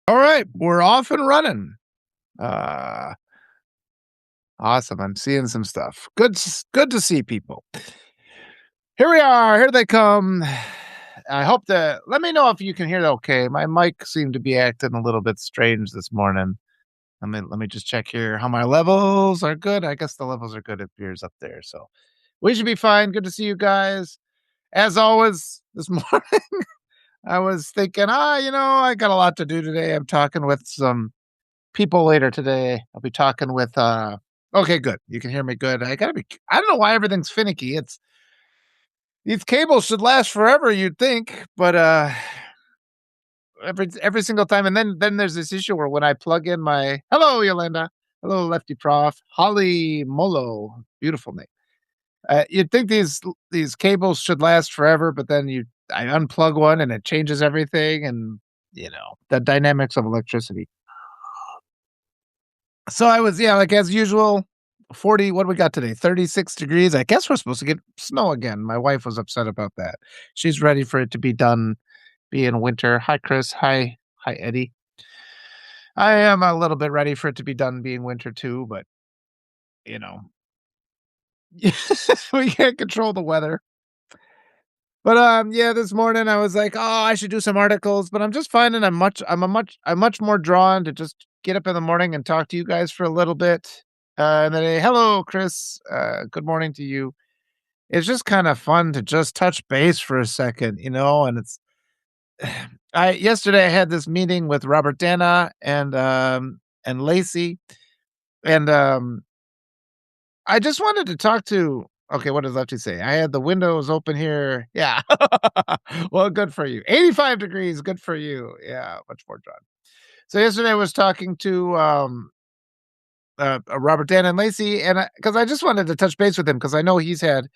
All right, we're off and running. Uh, awesome. I'm seeing some stuff. Good to see people. Here we are. Here they come. I hope that let me know if you can hear it okay. My mic seemed to be acting a little bit strange this morning. Let me just check here how my levels are good. I guess the levels are good. It appears up there. So we should be fine. Good to see you guys. As always, this morning I was thinking, I got a lot to do today. I'm talking with some people later today. I'll be talking with okay, good. You can hear me good. I don't know why everything's finicky. It's these cables should last forever, you'd think, but every single time. And then there's this issue where when I plug in my hello Yolanda, hello Lefty Prof, Holly Molo, beautiful name. You'd think these cables should last forever, but then I unplug one and it changes everything, and the dynamics of electricity. So I was, yeah, like as usual, 40, what do we got today? 36 degrees. I guess we're supposed to get snow again. My wife was upset about that. She's ready for it to be done, be in winter. Hi, Chris. Hi, Eddie. I am a little bit ready for it to be done being winter too, but you know, we can't control the weather. But yeah, this morning I was like, oh, I should do some articles, but I'm just finding I'm much more drawn to just get up in the morning and talk to you guys for a little bit. And then hello, Chris. Good morning to you. It's just kind of fun to just touch base for a second, and it's I yesterday I had this meeting with Robert Dana and Lacey, and I just wanted to talk to okay, what does Lefty say? I had the windows open here. Yeah. Well, good for you. 85 degrees, good for you. Yeah, much more John. So yesterday I was talking to Robert Dan and Lacey, and because I just wanted to touch base with him because I know he's had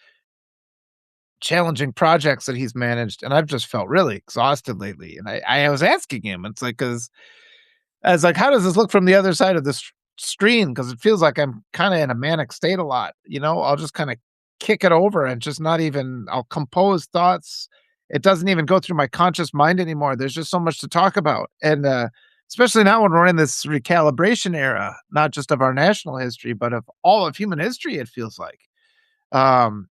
challenging projects that he's managed, and I've just felt really exhausted lately. And I was asking him, it's like, because I was like, how does this look from the other side of this screen? Because it feels like I'm kind of in a manic state a lot. I'll just kind of kick it over and just not even, I'll compose thoughts. It doesn't even go through my conscious mind anymore. There's just so much to talk about. And especially now when we're in this recalibration era, not just of our national history, but of all of human history, it feels like. Um,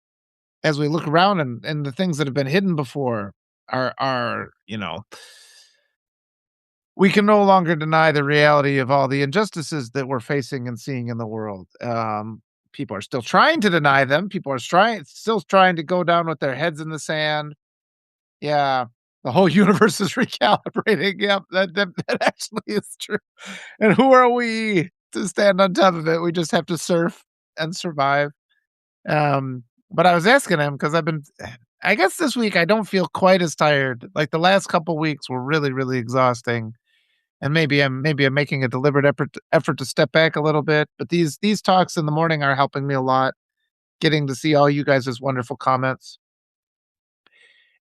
as we look around and the things that have been hidden before are we can no longer deny the reality of all the injustices that we're facing and seeing in the world. People are still trying to deny them. People are still trying to go down with their heads in the sand. Yeah, the whole universe is recalibrating. Yep, that actually is true. And who are we to stand on top of it? We just have to surf and survive. But I was asking him because I guess this week I don't feel quite as tired. Like the last couple weeks were really, really exhausting. And maybe I'm making a deliberate effort to step back a little bit. But these talks in the morning are helping me a lot. Getting to see all you guys' wonderful comments.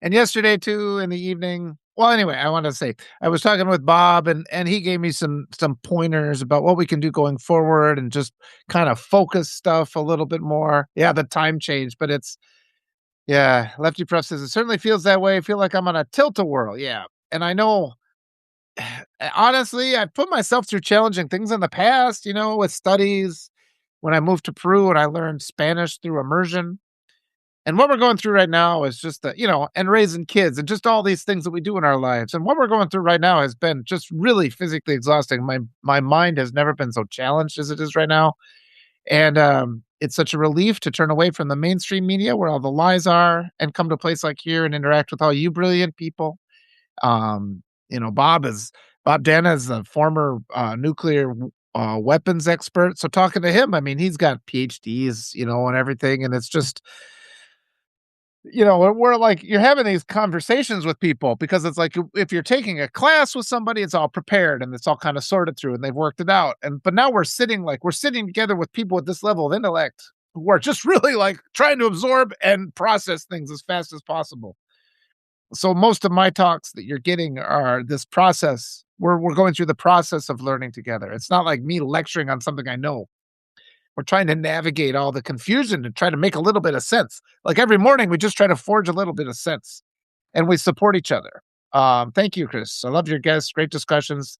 And yesterday too, in the evening. Well, anyway, I want to say I was talking with Bob, and he gave me some pointers about what we can do going forward, and just kind of focus stuff a little bit more. Yeah, the time changed, but yeah. Lefty Press says it certainly feels that way. I feel like I'm on a tilt-a-whirl. Yeah, and I know. Honestly, I've put myself through challenging things in the past. With studies. When I moved to Peru and I learned Spanish through immersion. And what we're going through right now is just and raising kids and just all these things that we do in our lives. And what we're going through right now has been just really physically exhausting. My mind has never been so challenged as it is right now. And it's such a relief to turn away from the mainstream media where all the lies are and come to a place like here and interact with all you brilliant people. Bob Dana is a former nuclear weapons expert. So talking to him, I mean, he's got PhDs, and everything. And it's just, we're like, you're having these conversations with people because it's like if you're taking a class with somebody, it's all prepared and it's all kind of sorted through and they've worked it out. But now we're sitting together with people with this level of intellect who are just really like trying to absorb and process things as fast as possible. So most of my talks that you're getting are this process. We're going through the process of learning together. It's not like me lecturing on something I know. We're trying to navigate all the confusion and try to make a little bit of sense. Like every morning, we just try to forge a little bit of sense, and we support each other. Thank you, Chris. I love your guests. Great discussions.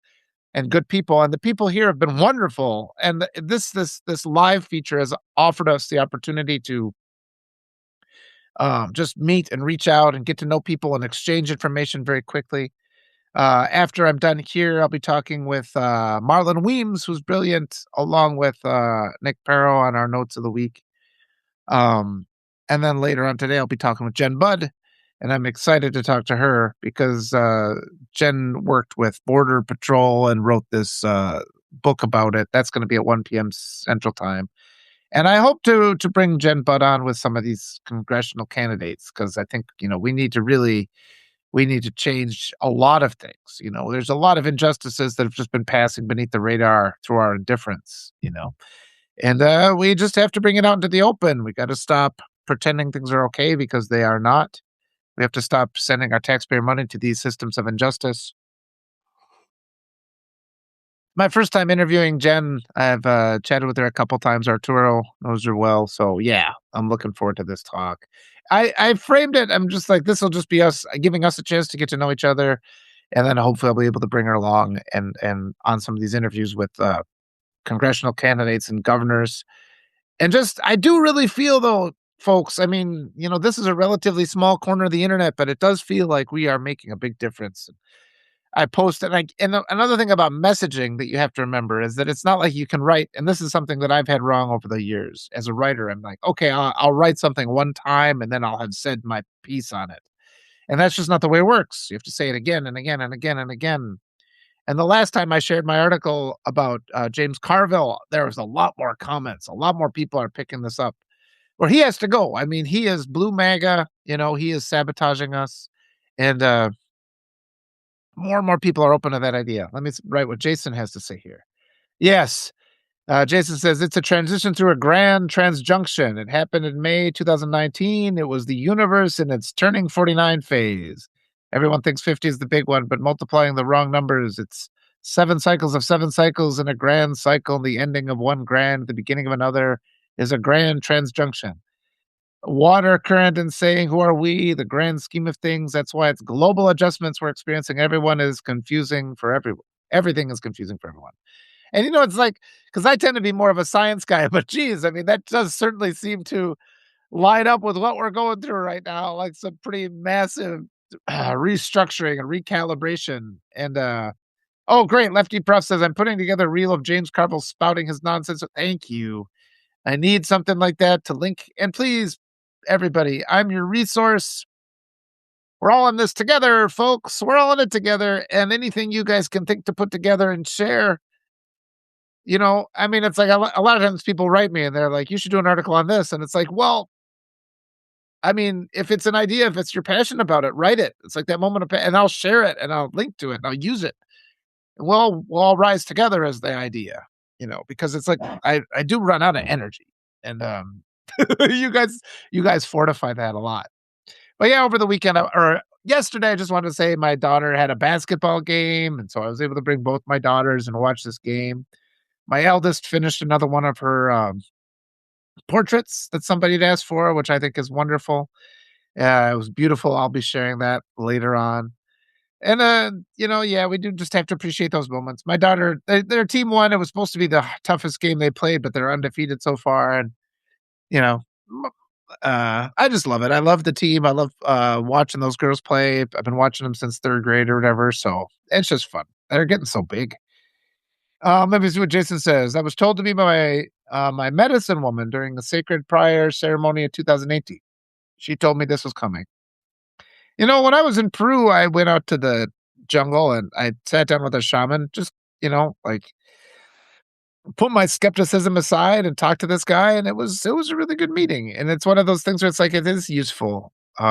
and good people, and the people here have been wonderful. And this live feature has offered us the opportunity to just meet and reach out and get to know people and exchange information very quickly. After I'm done here, I'll be talking with Marlon Weems, who's brilliant, along with Nick Perro on our notes of the week. Um, and then later on today, I'll be talking with Jen Budd, and I'm excited to talk to her because Jen worked with Border Patrol and wrote this book about it. That's going to be at 1 p.m. Central Time. And I hope to bring Jen Budd on with some of these congressional candidates because I think, we need to change a lot of things. There's a lot of injustices that have just been passing beneath the radar through our indifference. And we just have to bring it out into the open. We got to stop pretending things are okay because they are not. We have to stop sending our taxpayer money to these systems of injustice. My first time interviewing Jen, I've chatted with her a couple times. Arturo knows her well. So, yeah, I'm looking forward to this talk. I framed it. I'm just like, this will just be us giving us a chance to get to know each other. And then hopefully I'll be able to bring her along and on some of these interviews with congressional candidates and governors. And just, I do really feel though, folks, I mean, this is a relatively small corner of the internet, but it does feel like we are making a big difference. I posted, and another thing about messaging that you have to remember is that it's not like you can write, and this is something that I've had wrong over the years as a writer. I'm like, okay, I'll write something one time and then I'll have said my piece on it. And that's just not the way it works. You have to say it again and again and again and again. And the last time I shared my article about James Carville, there was a lot more comments. A lot more people are picking this up. Where he has to go. I mean, he is blue MAGA. He is sabotaging us. And more and more people are open to that idea. Let me write what Jason has to say here. Yes. Jason says it's a transition through a grand transjunction. It happened in May 2019. It was the universe in its turning 49 phase. Everyone thinks 50 is the big one, but multiplying the wrong numbers, it's 7 cycles of 7 cycles in a grand cycle. The ending of one grand, the beginning of another is a grand transjunction. Water current and saying, who are we? The grand scheme of things. That's why it's global adjustments we're experiencing. Everyone is confusing for everyone. Everything is confusing for everyone. And it's like, because I tend to be more of a science guy, but geez, I mean, that does certainly seem to line up with what we're going through right now, like some pretty massive restructuring and recalibration. And oh, great. Lefty Prof says, I'm putting together a reel of James Carville spouting his nonsense. Thank you. I need something like that to link. And please, everybody, I'm your resource. We're all in this together, folks. We're all in it together. And anything you guys can think to put together and share, I mean, it's like a lot of times people write me and they're like, you should do an article on this. And it's like, well, I mean, if it's an idea, if it's your passion about it, write it. It's like that moment of, and I'll share it and I'll link to it and I'll use it. And we'll all rise together as the idea, because it's like, I do run out of energy and, you guys fortify that a lot. But yeah, over the weekend or yesterday, I just wanted to say my daughter had a basketball game. And so I was able to bring both my daughters and watch this game. My eldest finished another one of her portraits that somebody had asked for, which I think is wonderful. It was beautiful. I'll be sharing that later on. And, yeah, we do just have to appreciate those moments. My daughter, their team won. It was supposed to be the toughest game they played, but they're undefeated so far. And, you know, I just love it. I love the team. I love watching those girls play. I've been watching them since 3rd grade or whatever. So it's just fun. They're getting so big. Let me see what Jason says. I was told to be by my medicine woman during the sacred prayer ceremony in 2018. She told me this was coming. When I was in Peru, I went out to the jungle and I sat down with a shaman, just, like put my skepticism aside and talk to this guy. And it was a really good meeting. And it's one of those things where it's like, it is useful. He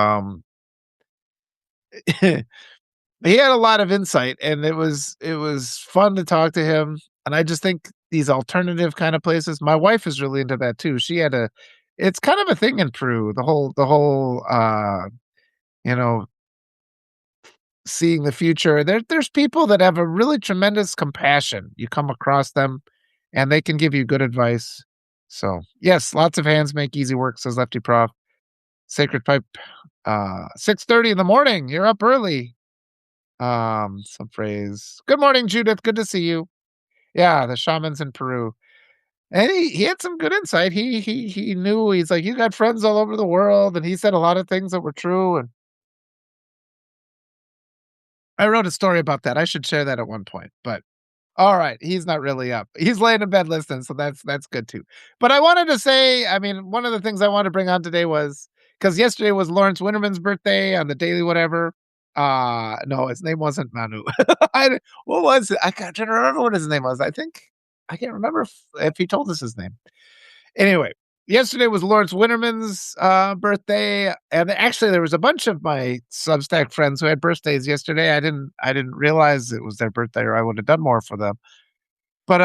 had a lot of insight and it was fun to talk to him. And I just think these alternative kind of places, my wife is really into that too. It's kind of a thing in Peru, the whole, you know, seeing the future. There's people that have a really tremendous compassion. You come across them and they can give you good advice. So yes, lots of hands make easy work, says Lefty Prof. Sacred Pipe, 6:30 in the morning. You're up early. Some phrase. Good morning, Judith. Good to see you. Yeah, the shamans in Peru. And he had some good insight. He knew he's like, you got friends all over the world, and he said a lot of things that were true. And I wrote a story about that. I should share that at one point. But all right, he's not really up. He's laying in bed listening, so that's good too. But I wanted to say, I mean, one of the things I wanted to bring on today was because yesterday was Lawrence Winterman's birthday on the Daily Whatever. No, his name wasn't Manu. What was it? I can't remember what his name was. I can't remember if he told us his name. Anyway, yesterday was Lawrence Winterman's birthday, and actually there was a bunch of my Substack friends who had birthdays yesterday. I didn't realize it was their birthday, or I would have done more for them. But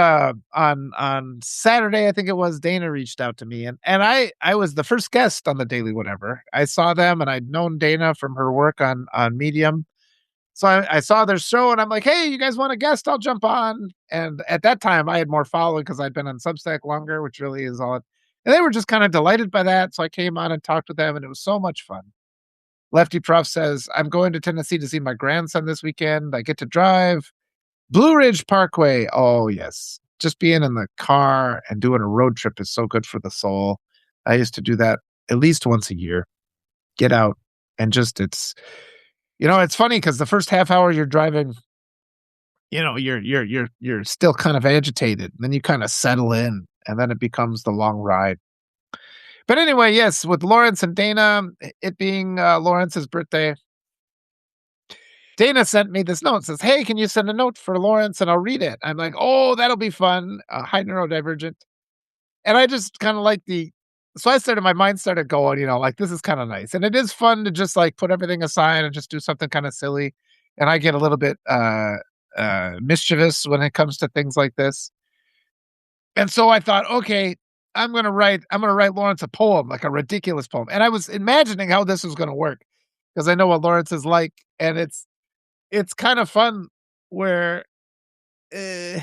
on Saturday, I think it was, Dana reached out to me, and I was the first guest on the Daily Whatever. I saw them, and I'd known Dana from her work on Medium. So I saw their show and I'm like, hey, you guys want a guest? I'll jump on. And at that time, I had more following because I'd been on Substack longer, which really is all. And they were just kind of delighted by that. So I came on and talked with them, and it was so much fun. Lefty Prof says, I'm going to Tennessee to see my grandson this weekend. I get to drive Blue Ridge Parkway. Oh, yes. Just being in the car and doing a road trip is so good for the soul. I used to do that at least once a year. Get out and just, it's funny because the first half hour you're driving, you're still kind of agitated. Then you kind of settle in, and then it becomes the long ride. But anyway, yes, with Lawrence and Dana, it being Lawrence's birthday, Dana sent me this note. Says, "Hey, can you send a note for Lawrence and I'll read it?" I'm like, "Oh, that'll be fun." High neurodivergent, and I just kind of like the. So my mind started going, like this is kind of nice, and it is fun to just like put everything aside and just do something kind of silly. And I get a little bit mischievous when it comes to things like this. And so I thought, okay, I'm gonna write Lawrence a poem, like a ridiculous poem. And I was imagining how this was gonna work because I know what Lawrence is like, and it's kind of fun where uh,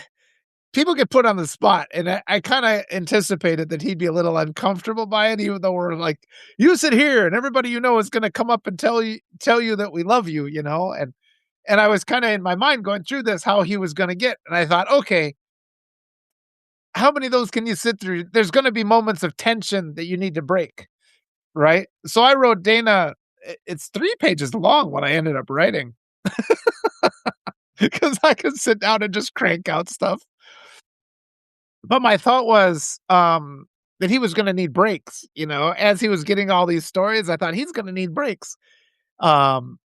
people get put on the spot, and I kind of anticipated that he'd be a little uncomfortable by it, even though we're like, you sit here, and everybody is going to come up and tell you that we love you, and I was kind of in my mind going through this how he was going to get, and I thought, okay, how many of those can you sit through? There's going to be moments of tension that you need to break, right? So I wrote Dana. It's 3 pages long. What I ended up writing because I could sit down and just crank out stuff. But my thought was, that he was gonna need breaks, as he was getting all these stories, I thought he's gonna need breaks, um,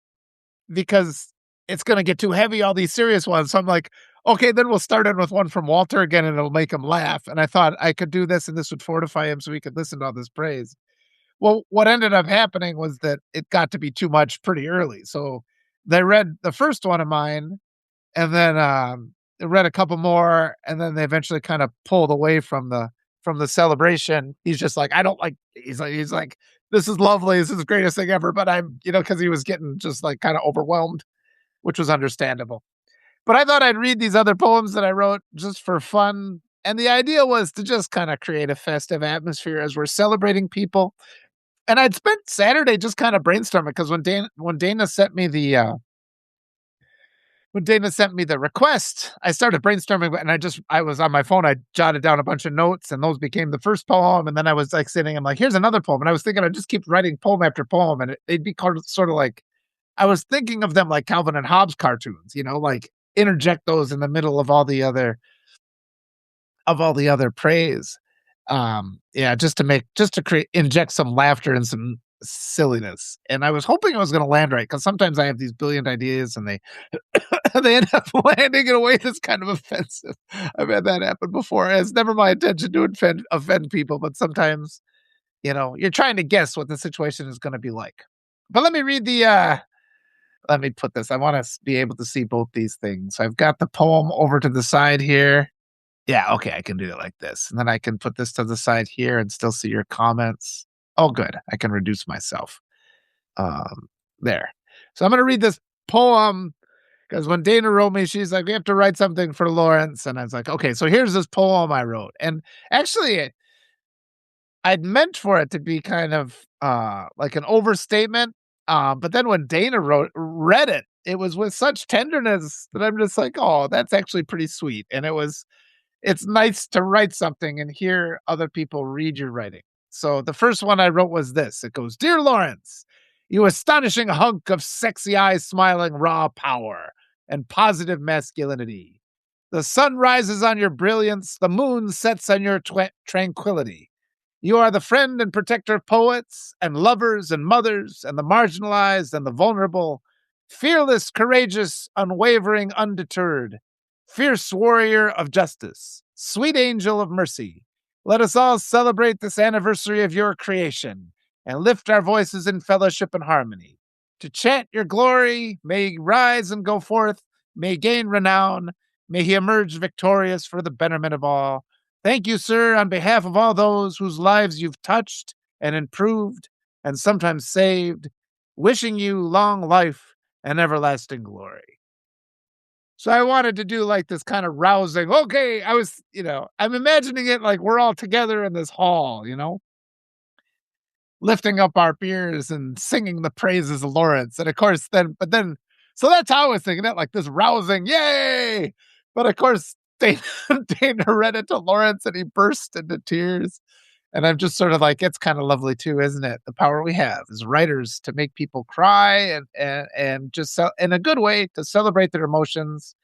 because it's gonna get too heavy, all these serious ones, so I'm like, "Okay, then we'll start in with one from Walter again, and it'll make him laugh," and I thought I could do this, and this would fortify him so he could listen to all this praise. Well, what ended up happening was that it got to be too much pretty early, so they read the first one of mine, and then, I read a couple more, and then they eventually kind of pulled away from the celebration. He's just like, "I don't like." He's like, "This is lovely. This is the greatest thing ever," but I'm, because he was getting just like kind of overwhelmed, which was understandable. But I thought I'd read these other poems that I wrote just for fun, and the idea was to just kind of create a festive atmosphere as we're celebrating people. And I'd spent Saturday just kind of brainstorming because when Dana sent me the request, I started brainstorming, and I was on my phone. I jotted down a bunch of notes, and those became the first poem. And then I was like sitting, I'm like, here's another poem. And I was thinking I'd just keep writing poem after poem, and they'd be sort of like, I was thinking of them like Calvin and Hobbes cartoons, like interject those in the middle of all the other praise. Yeah, just to create, inject some laughter and some silliness. And I was hoping it was going to land right because sometimes I have these brilliant ideas and they they end up landing in a way that's kind of offensive. I've had that happen before. It's never my intention to offend people, but sometimes, you're trying to guess what the situation is going to be like. But let me put this. I want to be able to see both these things. I've got the poem over to the side here. Yeah, okay, I can do it like this. And then I can put this to the side here and still see your comments. Oh, good. I can reduce myself. There. So I'm going to read this poem because when Dana wrote me, she's like, we have to write something for Lawrence. And I was like, okay, so here's this poem I wrote. And actually, I'd meant for it to be kind of like an overstatement. But then when Dana read it, it was with such tenderness that I'm just like, "Oh, that's actually pretty sweet." And it's nice to write something and hear other people read your writing. So the first one I wrote was this. It goes, "Dear Lawrence, you astonishing hunk of sexy eyes smiling raw power and positive masculinity. The sun rises on your brilliance, the moon sets on your tranquility. You are the friend and protector of poets and lovers and mothers and the marginalized and the vulnerable, fearless, courageous, unwavering, undeterred, fierce warrior of justice, sweet angel of mercy. Let us all celebrate this anniversary of your creation and lift our voices in fellowship and harmony. To chant your glory, may he rise and go forth, may he gain renown, may he emerge victorious for the betterment of all. Thank you, sir, on behalf of all those whose lives you've touched and improved and sometimes saved, wishing you long life and everlasting glory." So I wanted to do like this kind of rousing, okay, I'm imagining it like we're all together in this hall, lifting up our beers and singing the praises of Lawrence. And of course, so that's how I was thinking it, like this rousing, yay! But of course, Dana, Dana read it to Lawrence and he burst into tears. And I'm just sort of like, it's kind of lovely too, isn't it? The power we have as writers to make people cry and just in a good way to celebrate their emotions.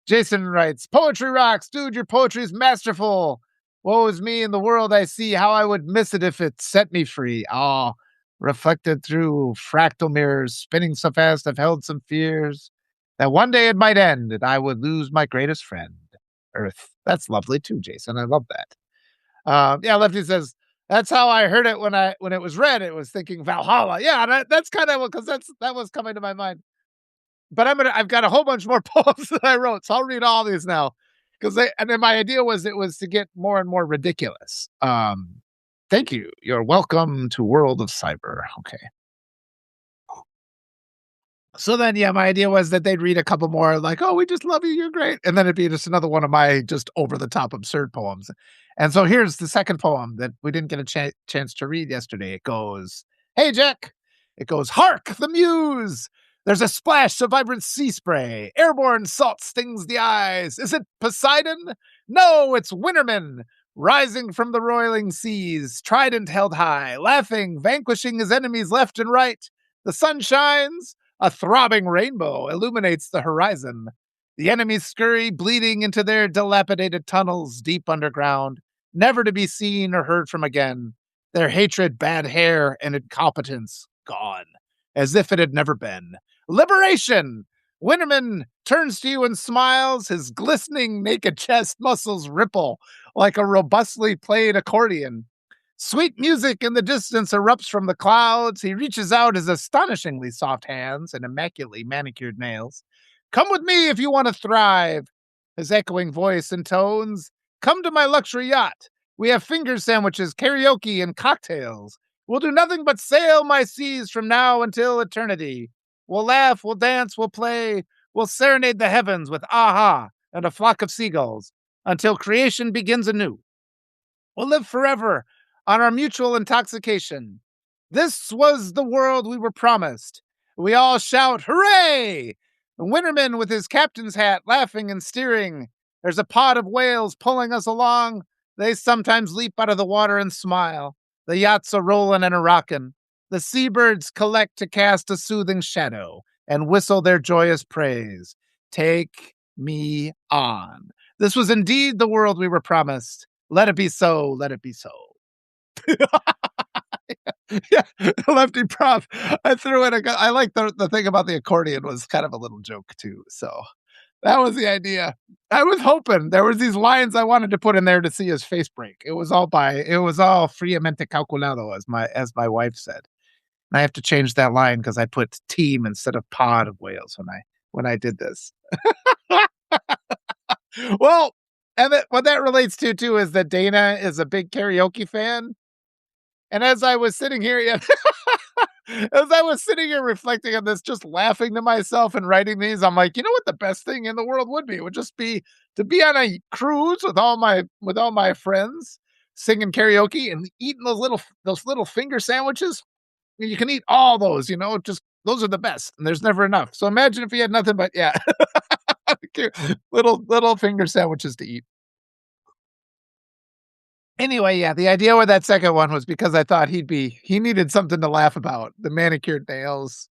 Jason writes, "Poetry rocks, dude. Your poetry is masterful. Woe is me in the world I see. How I would miss it if it set me free. Ah, reflected through fractal mirrors, spinning so fast I've held some fears that one day it might end and I would lose my greatest friend, Earth." That's lovely too, Jason. I love that. Yeah, Lefty says, "That's how I heard it when it was read. It was thinking Valhalla." Yeah, that's kind of because that was coming to my mind. But I've got a whole bunch more poems that I wrote, so I'll read all these now. And then my idea was it was to get more and more ridiculous. Thank you. You're welcome to World of Cyber. Okay. So then, yeah, my idea was that they'd read a couple more, like, "Oh, we just love you. You're great." And then it'd be just another one of my just over the top absurd poems. And so here's the second poem that we didn't get a chance to read yesterday. It goes, "Hey, Jack." It goes, "Hark, the muse. There's a splash of vibrant sea spray. Airborne salt stings the eyes. Is it Poseidon? No, it's Winterman. Rising from the roiling seas, trident held high, laughing, vanquishing his enemies left and right. The sun shines. A throbbing rainbow illuminates the horizon. The enemies scurry, bleeding into their dilapidated tunnels deep underground, never to be seen or heard from again. Their hatred, bad hair, and incompetence gone, as if it had never been. Liberation! Winterman turns to you and smiles. His glistening naked chest muscles ripple like a robustly played accordion. Sweet music in the distance erupts from the clouds. He reaches out his astonishingly soft hands and immaculately manicured nails. "Come with me if you want to thrive." His echoing voice intones, "Come to my luxury yacht. We have finger sandwiches, karaoke, and cocktails. We'll do nothing but sail my seas from now until eternity. We'll laugh, we'll dance, we'll play. We'll serenade the heavens with aha and a flock of seagulls until creation begins anew. We'll live forever on our mutual intoxication. This was the world we were promised." We all shout, "Hooray!" The Winterman with his captain's hat laughing and steering. There's a pod of whales pulling us along. They sometimes leap out of the water and smile. The yacht's a rollin' and a rockin'. The seabirds collect to cast a soothing shadow and whistle their joyous praise. Take me on. This was indeed the world we were promised. Let it be so. Let it be so. Yeah, Lefty prop. I threw in I like the thing about the accordion was kind of a little joke too. So that was the idea. I was hoping there was these lines I wanted to put in there to see his face break. It was all friamente calculado, as my wife said. And I have to change that line because I put team instead of pod of whales when I did this. Well, and what that relates to too is that Dana is a big karaoke fan. And as I was sitting here, yeah, as I was sitting here reflecting on this, just laughing to myself and writing these, I'm like, you know what the best thing in the world would be? It would just be to be on a cruise with all my friends, singing karaoke and eating those little finger sandwiches. You can eat all those, just Those are the best, and there's never enough. So imagine if he had nothing but yeah, little finger sandwiches to eat. Anyway, yeah, the idea with that second one was because I thought he needed something to laugh about, the manicured nails.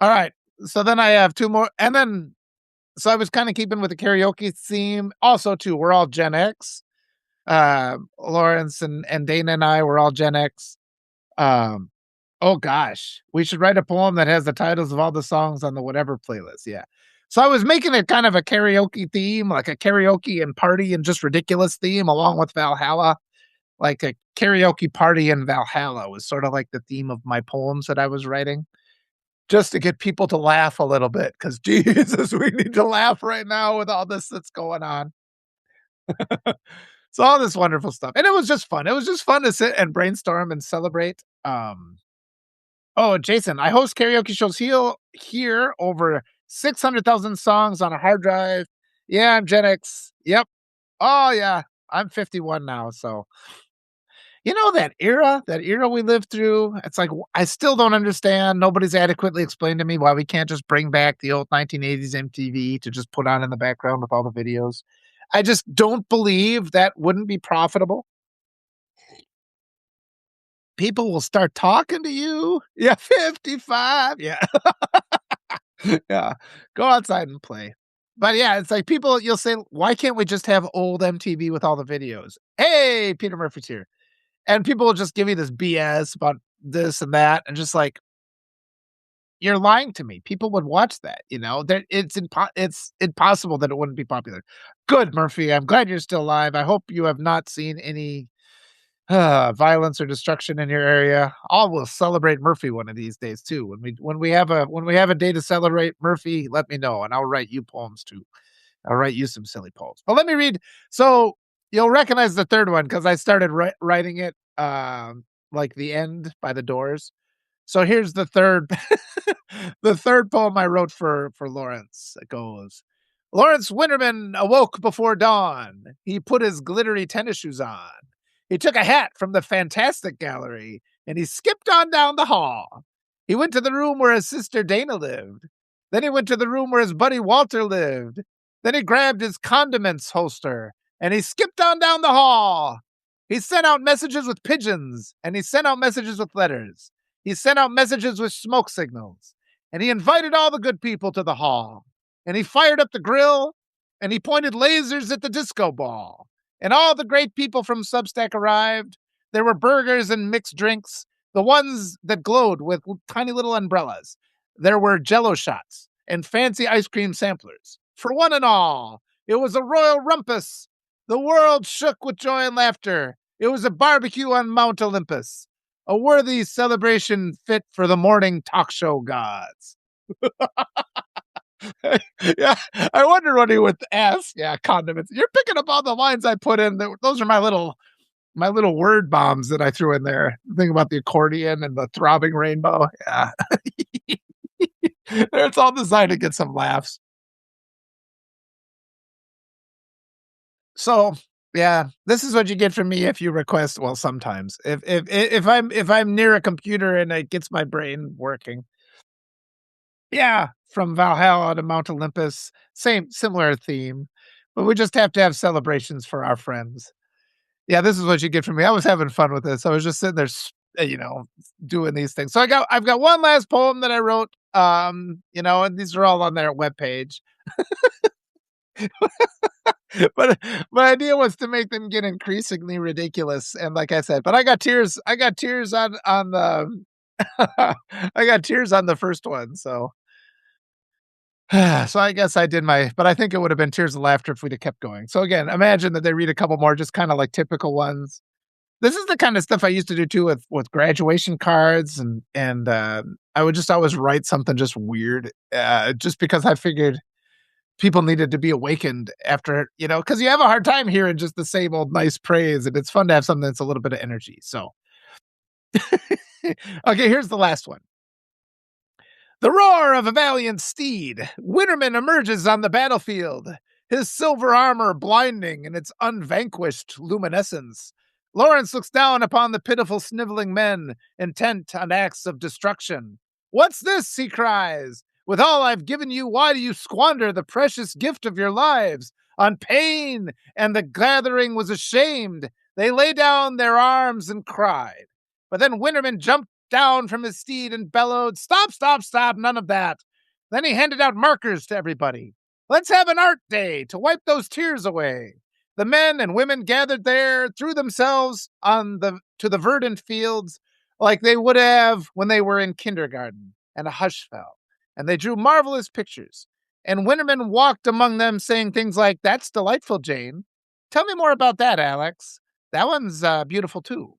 Alright, so then I have 2 more and then so I was kinda keeping with the karaoke theme. Also, too, we're all Gen X. Lawrence and Dana and I were all Gen X. Um, oh gosh, we should write a poem that has the titles of all the songs on the whatever playlist, yeah. So I was making it kind of a karaoke theme, like a karaoke and party and just ridiculous theme along with Valhalla. Like a karaoke party in Valhalla was sort of like the theme of my poems that I was writing, just to get people to laugh a little bit. Because Jesus, we need to laugh right now with all this that's going on. So all this wonderful stuff, and it was just fun. It was just fun to sit and brainstorm and celebrate. Oh, Jason, I host karaoke shows here over 600,000 songs on a hard drive. Yeah, I'm Gen X. Yep. Oh yeah, I'm 51 now. So that era we lived through. It's like I still don't understand. Nobody's adequately explained to me why we can't just bring back the old 1980s MTV to just put on in the background with all the videos. I just don't believe that wouldn't be profitable. People will start talking to you. Yeah, 55. Yeah. Yeah. Go outside and play. But yeah, it's like people you'll say, "Why can't we just have old MTV with all the videos?" "Hey, Peter Murphy's here." And people will just give you this BS about this and that, and just like, "You're lying to me." People would watch that, you know? There it's impossible that it wouldn't be popular. Good, Murphy. I'm glad you're still alive. I hope you have not seen any violence or destruction in your area. I will celebrate Murphy one of these days too. When we have a day to celebrate Murphy, let me know and I'll write you poems too. I'll write you some silly poems. But let me read. So you'll recognize the third one because I started writing it like the end by the Doors. So here's the third the third poem I wrote for Lawrence. It goes, Lawrence Winterman awoke before dawn. He put his glittery tennis shoes on. He took a hat from the fantastic gallery and he skipped on down the hall. He went to the room where his sister Dana lived. Then he went to the room where his buddy Walter lived. Then he grabbed his condiments holster and he skipped on down the hall. He sent out messages with pigeons and he sent out messages with letters. He sent out messages with smoke signals, and he invited all the good people to the hall, and he fired up the grill, and he pointed lasers at the disco ball, and all the great people from Substack arrived. There were burgers and mixed drinks, the ones that glowed with tiny little umbrellas. There were jello shots and fancy ice cream samplers. For one and all, it was a royal rumpus. The world shook with joy and laughter. It was a barbecue on Mount Olympus, a worthy celebration fit for the morning talk show gods. Yeah, I wonder what he would ask. Yeah, condiments. You're picking up all the lines I put in. Those are my little word bombs that I threw in there. Think about the accordion and the throbbing rainbow. Yeah, it's all designed to get some laughs. So yeah, this is what you get from me if you request. Well, sometimes if I'm near a computer and it gets my brain working. Yeah, from Valhalla to Mount Olympus, same similar theme, but we just have to have celebrations for our friends. Yeah, this is what you get from me. I was having fun with this. I was just sitting there, doing these things. So I've got one last poem that I wrote, and these are all on their webpage. But my idea was to make them get increasingly ridiculous. And like I said, but I got tears on the I got tears on the first one. So so I guess I did but I think it would have been tears of laughter if we'd have kept going. So again, imagine that they read a couple more, just kind of like typical ones. This is the kind of stuff I used to do too with graduation cards and I would just always write something just weird, just because I figured people needed to be awakened after, because you have a hard time hearing just the same old nice praise, and it's fun to have something that's a little bit of energy. So, okay, here's the last one. The roar of a valiant steed. Winterman emerges on the battlefield, his silver armor blinding in its unvanquished luminescence. Lawrence looks down upon the pitiful sniveling men, intent on acts of destruction. What's this? He cries. With all I've given you, why do you squander the precious gift of your lives on pain? And the gathering was ashamed. They lay down their arms and cried. But then Winterman jumped down from his steed and bellowed, Stop, stop, stop, none of that. Then he handed out markers to everybody. Let's have an art day to wipe those tears away. The men and women gathered there threw themselves to the verdant fields like they would have when they were in kindergarten, and a hush fell, and they drew marvelous pictures. And Winterman walked among them, saying things like, That's delightful, Jane. Tell me more about that, Alex. That one's beautiful, too.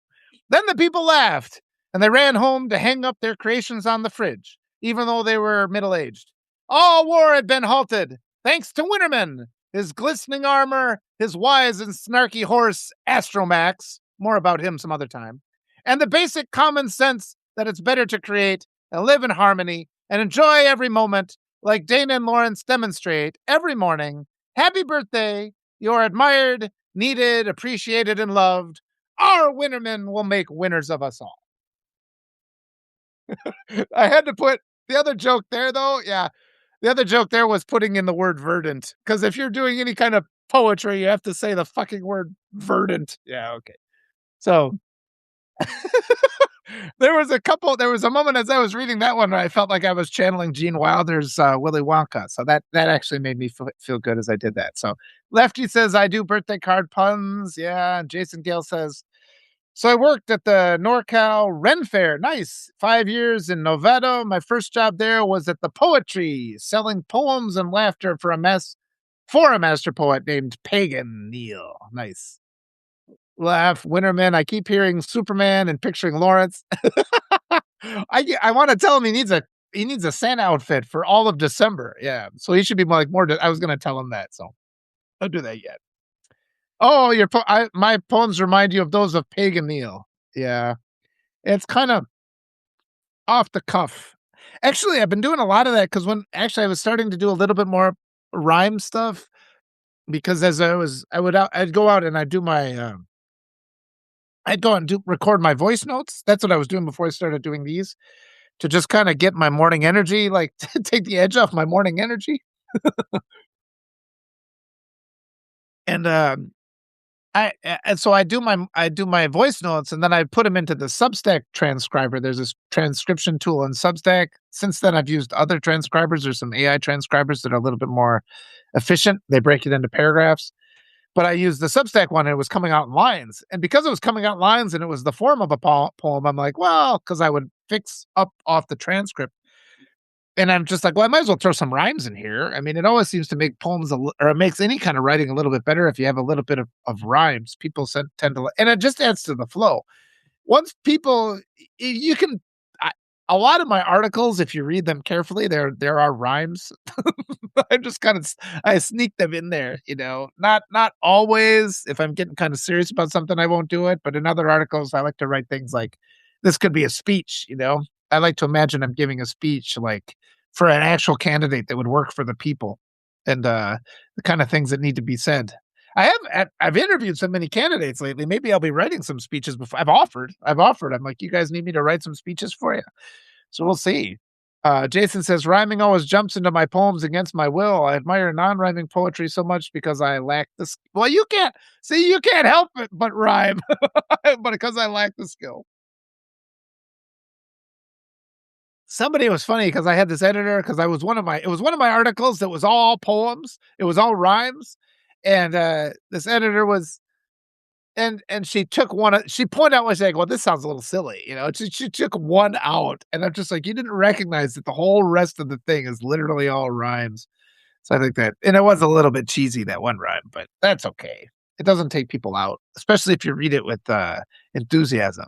Then the people laughed, and they ran home to hang up their creations on the fridge, even though they were middle aged. All war had been halted, thanks to Winterman, his glistening armor, his wise and snarky horse, Astromax. More about him some other time. And the basic common sense that it's better to create and live in harmony and enjoy every moment, like Dana and Lawrence demonstrate every morning. Happy birthday. You're admired, needed, appreciated, and loved. Our Wintermen will make winners of us all. I had to put the other joke there, though. Yeah. The other joke there was putting in the word verdant. Because if you're doing any kind of poetry, you have to say the fucking word verdant. Yeah. Okay. So there was a moment as I was reading that one where I felt like I was channeling Gene Wilder's Willy Wonka. So that actually made me feel good as I did that. So Lefty says, I do birthday card puns. Yeah. And Jason Gale says, so I worked at the NorCal Ren Fair. Nice. 5 years in Novato. My first job there was at the Poetry, selling poems and laughter for a master poet named Pagan Neil. Nice. Laugh, Winterman. I keep hearing Superman and picturing Lawrence. I want to tell him he needs a Santa outfit for all of December. Yeah, so he should be like more. I was going to tell him that, so don't do that yet. Oh, my poems remind you of those of Pagan Neil. Yeah, it's kind of off the cuff. Actually, I've been doing a lot of that because I was starting to do a little bit more rhyme stuff because I'd go out and I'd do my I'd go and record my voice notes. That's what I was doing before I started doing these to just kind of get my morning energy, like to take the edge off my morning energy. And so I do my voice notes and then I put them into the Substack transcriber. There's this transcription tool in Substack. Since then, I've used other transcribers. There's some AI transcribers that are a little bit more efficient. They break it into paragraphs. But I used the Substack one and it was coming out in lines. And because it was coming out in lines and it was the form of a poem, I'm like, well, because I would fix up off the transcript. And I'm just like, well, I might as well throw some rhymes in here. I mean, it always seems to make poems, or it makes any kind of writing a little bit better if you have a little bit of rhymes. People tend to, and it just adds to the flow. Once people, you can, a lot of my articles, if you read them carefully, there are rhymes. I'm just I sneak them in there, not always. If I'm getting kind of serious about something, I won't do it. But in other articles, I like to write things like, this could be a speech, I like to imagine I'm giving a speech like for an actual candidate that would work for the people and the kind of things that need to be said. I've interviewed so many candidates lately. Maybe I'll be writing some speeches before. I've offered. I'm like, you guys need me to write some speeches for you. So we'll see. Jason says, rhyming always jumps into my poems against my will. I admire non-rhyming poetry so much because I lack this. Well, you can't help it but rhyme, but because I lack the skill. Somebody was funny because I had this editor because it was one of my articles that was all poems. It was all rhymes. And this editor was and she took she pointed out, was like, well, this sounds a little silly, she took one out, and I'm just like, you didn't recognize that the whole rest of the thing is literally all rhymes. So I think that, and it was a little bit cheesy, that one rhyme, but that's okay. It doesn't take people out, especially if you read it with enthusiasm.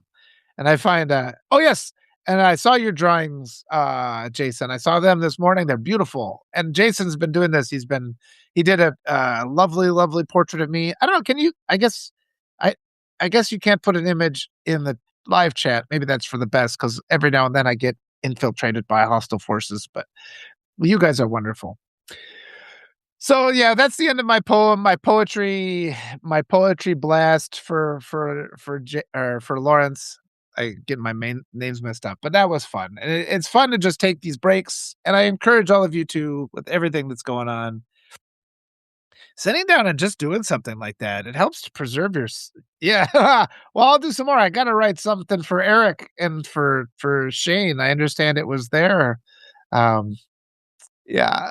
And I find, oh yes, and I saw your drawings, Jason. I saw them this morning. They're beautiful. And Jason's been doing this. He did a lovely, lovely portrait of me. I don't know. Can you? I guess you can't put an image in the live chat. Maybe that's for the best because every now and then I get infiltrated by hostile forces. But you guys are wonderful. So yeah, that's the end of my poem. My poetry blast for Lawrence. I get my main names messed up, but that was fun. And it's fun to just take these breaks. And I encourage all of you to, with everything that's going on, sitting down and just doing something like that. It helps to preserve yeah. Well, I'll do some more. I got to write something for Eric and for Shane. I understand it was there. Um, yeah,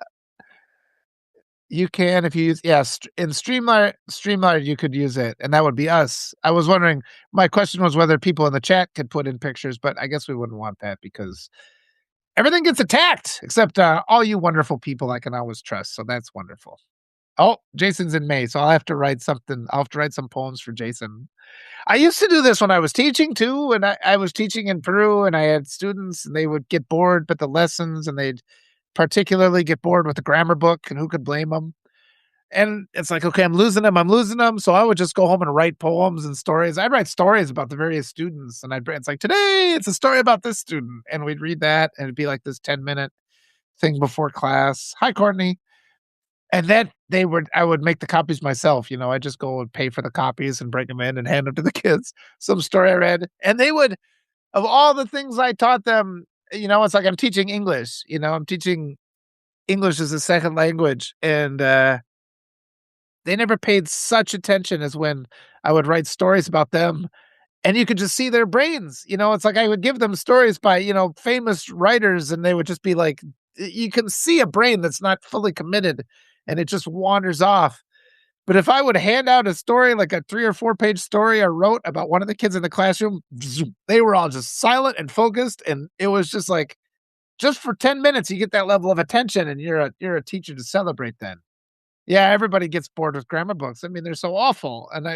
you can if you use in Streamlard you could use it, and that would be us. I was wondering, my question was whether people in the chat could put in pictures, but I guess we wouldn't want that because everything gets attacked except, all you wonderful people I can always trust, so that's wonderful. Oh, Jason's in May, so I'll have to write something. I'll have to write some poems for Jason. I used to do this when I was teaching too, and I was teaching in Peru, and I had students, and they would get bored with the lessons, and they'd particularly get bored with the grammar book, and who could blame them? And it's like, okay, I'm losing them. So I would just go home and write poems and stories. I'd write stories about the various students, and it's like, today it's a story about this student. And we'd read that, and it'd be like this 10-minute thing before class. Hi, Courtney. And then I would make the copies myself. I'd just go and pay for the copies and bring them in and hand them to the kids. Some story I read. And they would, of all the things I taught them, it's like I'm teaching English. I'm teaching English as a second language. And, they never paid such attention as when I would write stories about them, and you could just see their brains. It's like I would give them stories by, famous writers, and they would just be like, you can see a brain that's not fully committed, and it just wanders off. But if I would hand out a story, like a 3 or 4 page story I wrote about one of the kids in the classroom, they were all just silent and focused, and it was just like, just for 10 minutes, you get that level of attention, and you're a teacher to celebrate then. Yeah, everybody gets bored with grammar books. I mean, they're so awful, and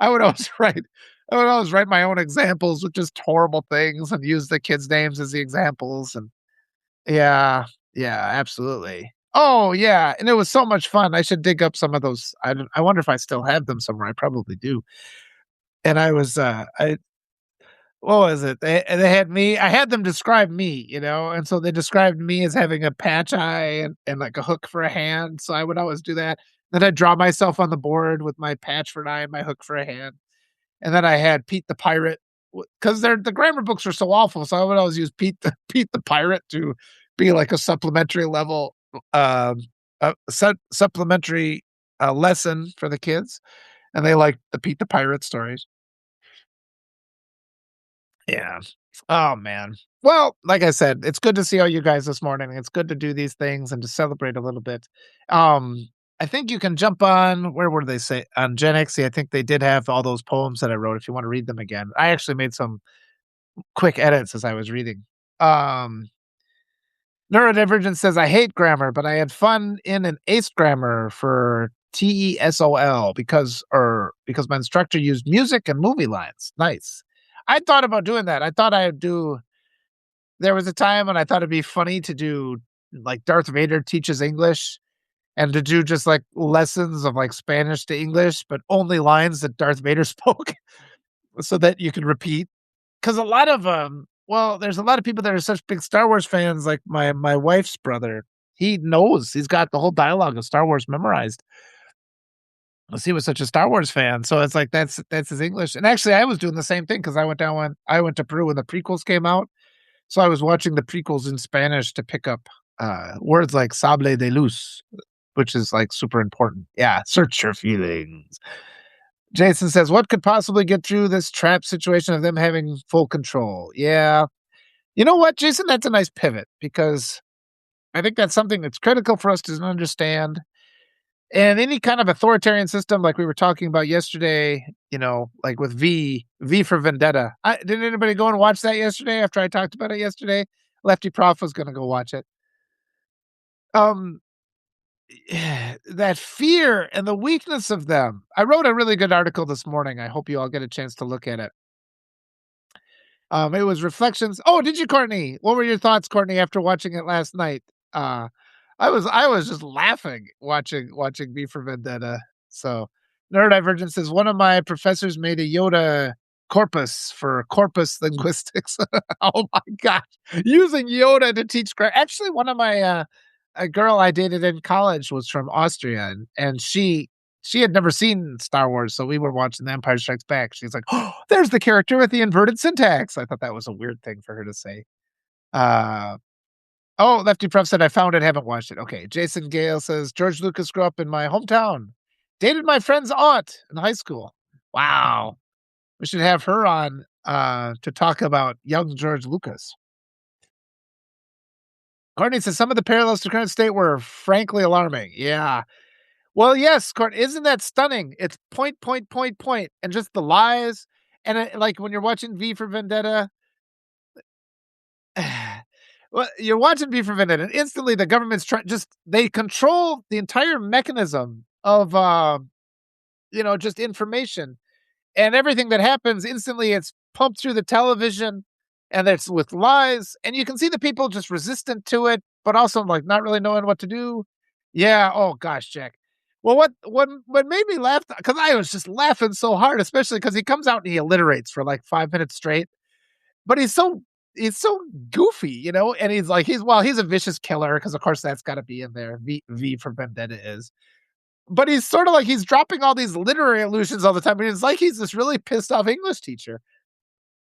I would always write my own examples with just horrible things and use the kids' names as the examples, and yeah, yeah, absolutely. Oh, yeah, and it was so much fun. I should dig up some of those. I wonder if I still have them somewhere. I probably do. And I what was it? They had me. I had them describe me, and so they described me as having a patch eye and like a hook for a hand. So I would always do that. Then I'd draw myself on the board with my patch for an eye and my hook for a hand. And then I had Pete the Pirate because the grammar books are so awful. So I would always use Pete the Pirate to be like a supplementary level, supplementary lesson for the kids, and they like the Pete the Pirate stories. Yeah. Oh, man. Well, like I said, it's good to see all you guys this morning. It's good to do these things and to celebrate a little bit. I think you can jump on, where were they say on Gen X? I think they did have all those poems that I wrote if you want to read them again. I actually made some quick edits as I was reading. Um, Neurodivergent says, I hate grammar, but I had fun in an ACE grammar for TESOL because my instructor used music and movie lines. Nice. I thought about doing that. I thought I'd do there was a time when I thought it'd be funny to do like Darth Vader teaches English and to do just like lessons of like Spanish to English, but only lines that Darth Vader spoke so that you can repeat. Cause a lot of there's a lot of people that are such big Star Wars fans, like my wife's brother. He's got the whole dialogue of Star Wars memorized. 'Cause he was such a Star Wars fan. So it's like that's his English. And actually I was doing the same thing because I went to Peru when the prequels came out. So I was watching the prequels in Spanish to pick up words like sable de luz, which is like super important. Yeah, search your feelings. Jason says, what could possibly get through this trap situation of them having full control? Yeah. You know what, Jason? That's a nice pivot because I think that's something that's critical for us to understand. And any kind of authoritarian system like we were talking about yesterday, like with V for Vendetta. Did anybody go and watch that yesterday after I talked about it yesterday? Lefty Prof was gonna go watch it. Um, that fear and the weakness of them. I wrote a really good article this morning. I hope you all get a chance to look at it. It was reflections. Oh, did you, Courtney? What were your thoughts, Courtney, after watching it last night? I was just laughing watching V for Vendetta. So Neurodivergent says one of my professors made a Yoda corpus for corpus linguistics. Oh my gosh. Using Yoda to teach grammar. Actually, one of my a girl I dated in college was from Austria, and she she had never seen Star Wars, so we were watching The Empire Strikes Back. She's like, "Oh, there's the character with the inverted syntax." I thought that was a weird thing for her to say. Uh, oh, Lefty Prof said, "I found it, haven't watched it." Okay, Jason Gale says, "George Lucas grew up in my hometown. Dated my friend's aunt in high school." Wow. We should have her on, to talk about young George Lucas. Courtney says, "Some of the parallels to current state were frankly alarming." Yeah. Well, yes, Court, isn't that stunning? It's point, point, point, point, and just the lies, and, like, when you're watching V for Vendetta, well, you're watching V for Vendetta, and instantly the government's trying just they control the entire mechanism of, just information, and everything that happens instantly, it's pumped through the television, and it's with lies, and you can see the people just resistant to it, but also, like, not really knowing what to do. Yeah, oh gosh, Jack. Well, what made me laugh, because I was just laughing so hard, especially because he comes out and he alliterates for, like, 5 minutes straight, but he's so goofy, and he's like he's a vicious killer, because of course that's gotta be in there, V for Vendetta is. But he's sorta like he's dropping all these literary allusions all the time, and it's like he's this really pissed off English teacher.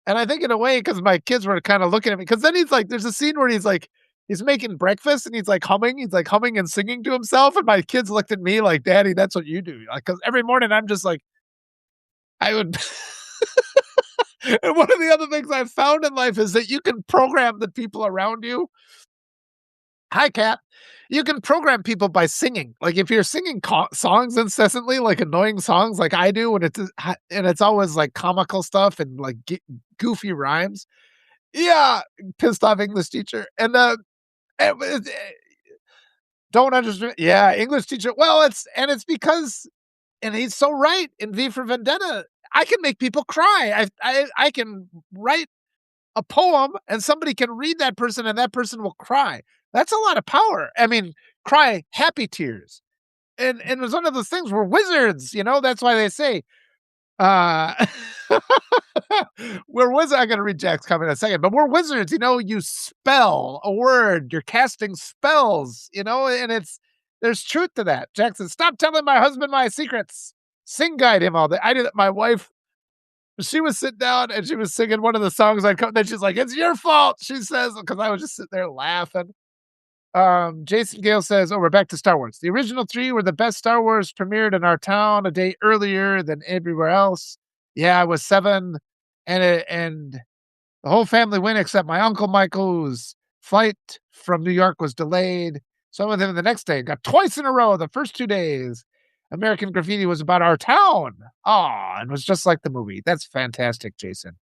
And I think in a way, because my kids were kinda looking at me, because then he's like there's a scene where he's making breakfast and he's like humming and singing to himself, and my kids looked at me like, "Daddy, that's what you do." Like, because every morning I'm just like, I would and one of the other things I've found in life is that you can program the people around you. Hi, cat. You can program people by singing. Like, if you're singing songs incessantly, like annoying songs like I do, and it's always, like, comical stuff and, like, goofy rhymes. Yeah, pissed off English teacher, and, don't understand, yeah, English teacher, well, it's because, and he's so right in V for Vendetta, I can make people cry. I can write a poem, and somebody can read that person, and that person will cry. That's a lot of power. I mean, cry happy tears. And it was one of those things, we're wizards, that's why they say, uh we're wizards. I'm gonna read Jack's comment in a second, but we're wizards, you spell a word, you're casting spells, and there's truth to that. Jack says, "Stop telling my husband my secrets. Sing guide him all day." I did it. My wife, she was sitting down and she was singing one of the songs I'd come, then she's like, "It's your fault," she says, because I was just sitting there laughing. Jason Gale says, "Oh, we're back to Star Wars. The original 3 were the best Star Wars premiered in our town a day earlier than everywhere else." Yeah, I was 7, and the whole family went except my uncle Michael, whose flight from New York was delayed. So I went with him the next day, got twice in a row the first 2 days. American Graffiti was about our town. Aw, and was just like the movie. That's fantastic, Jason.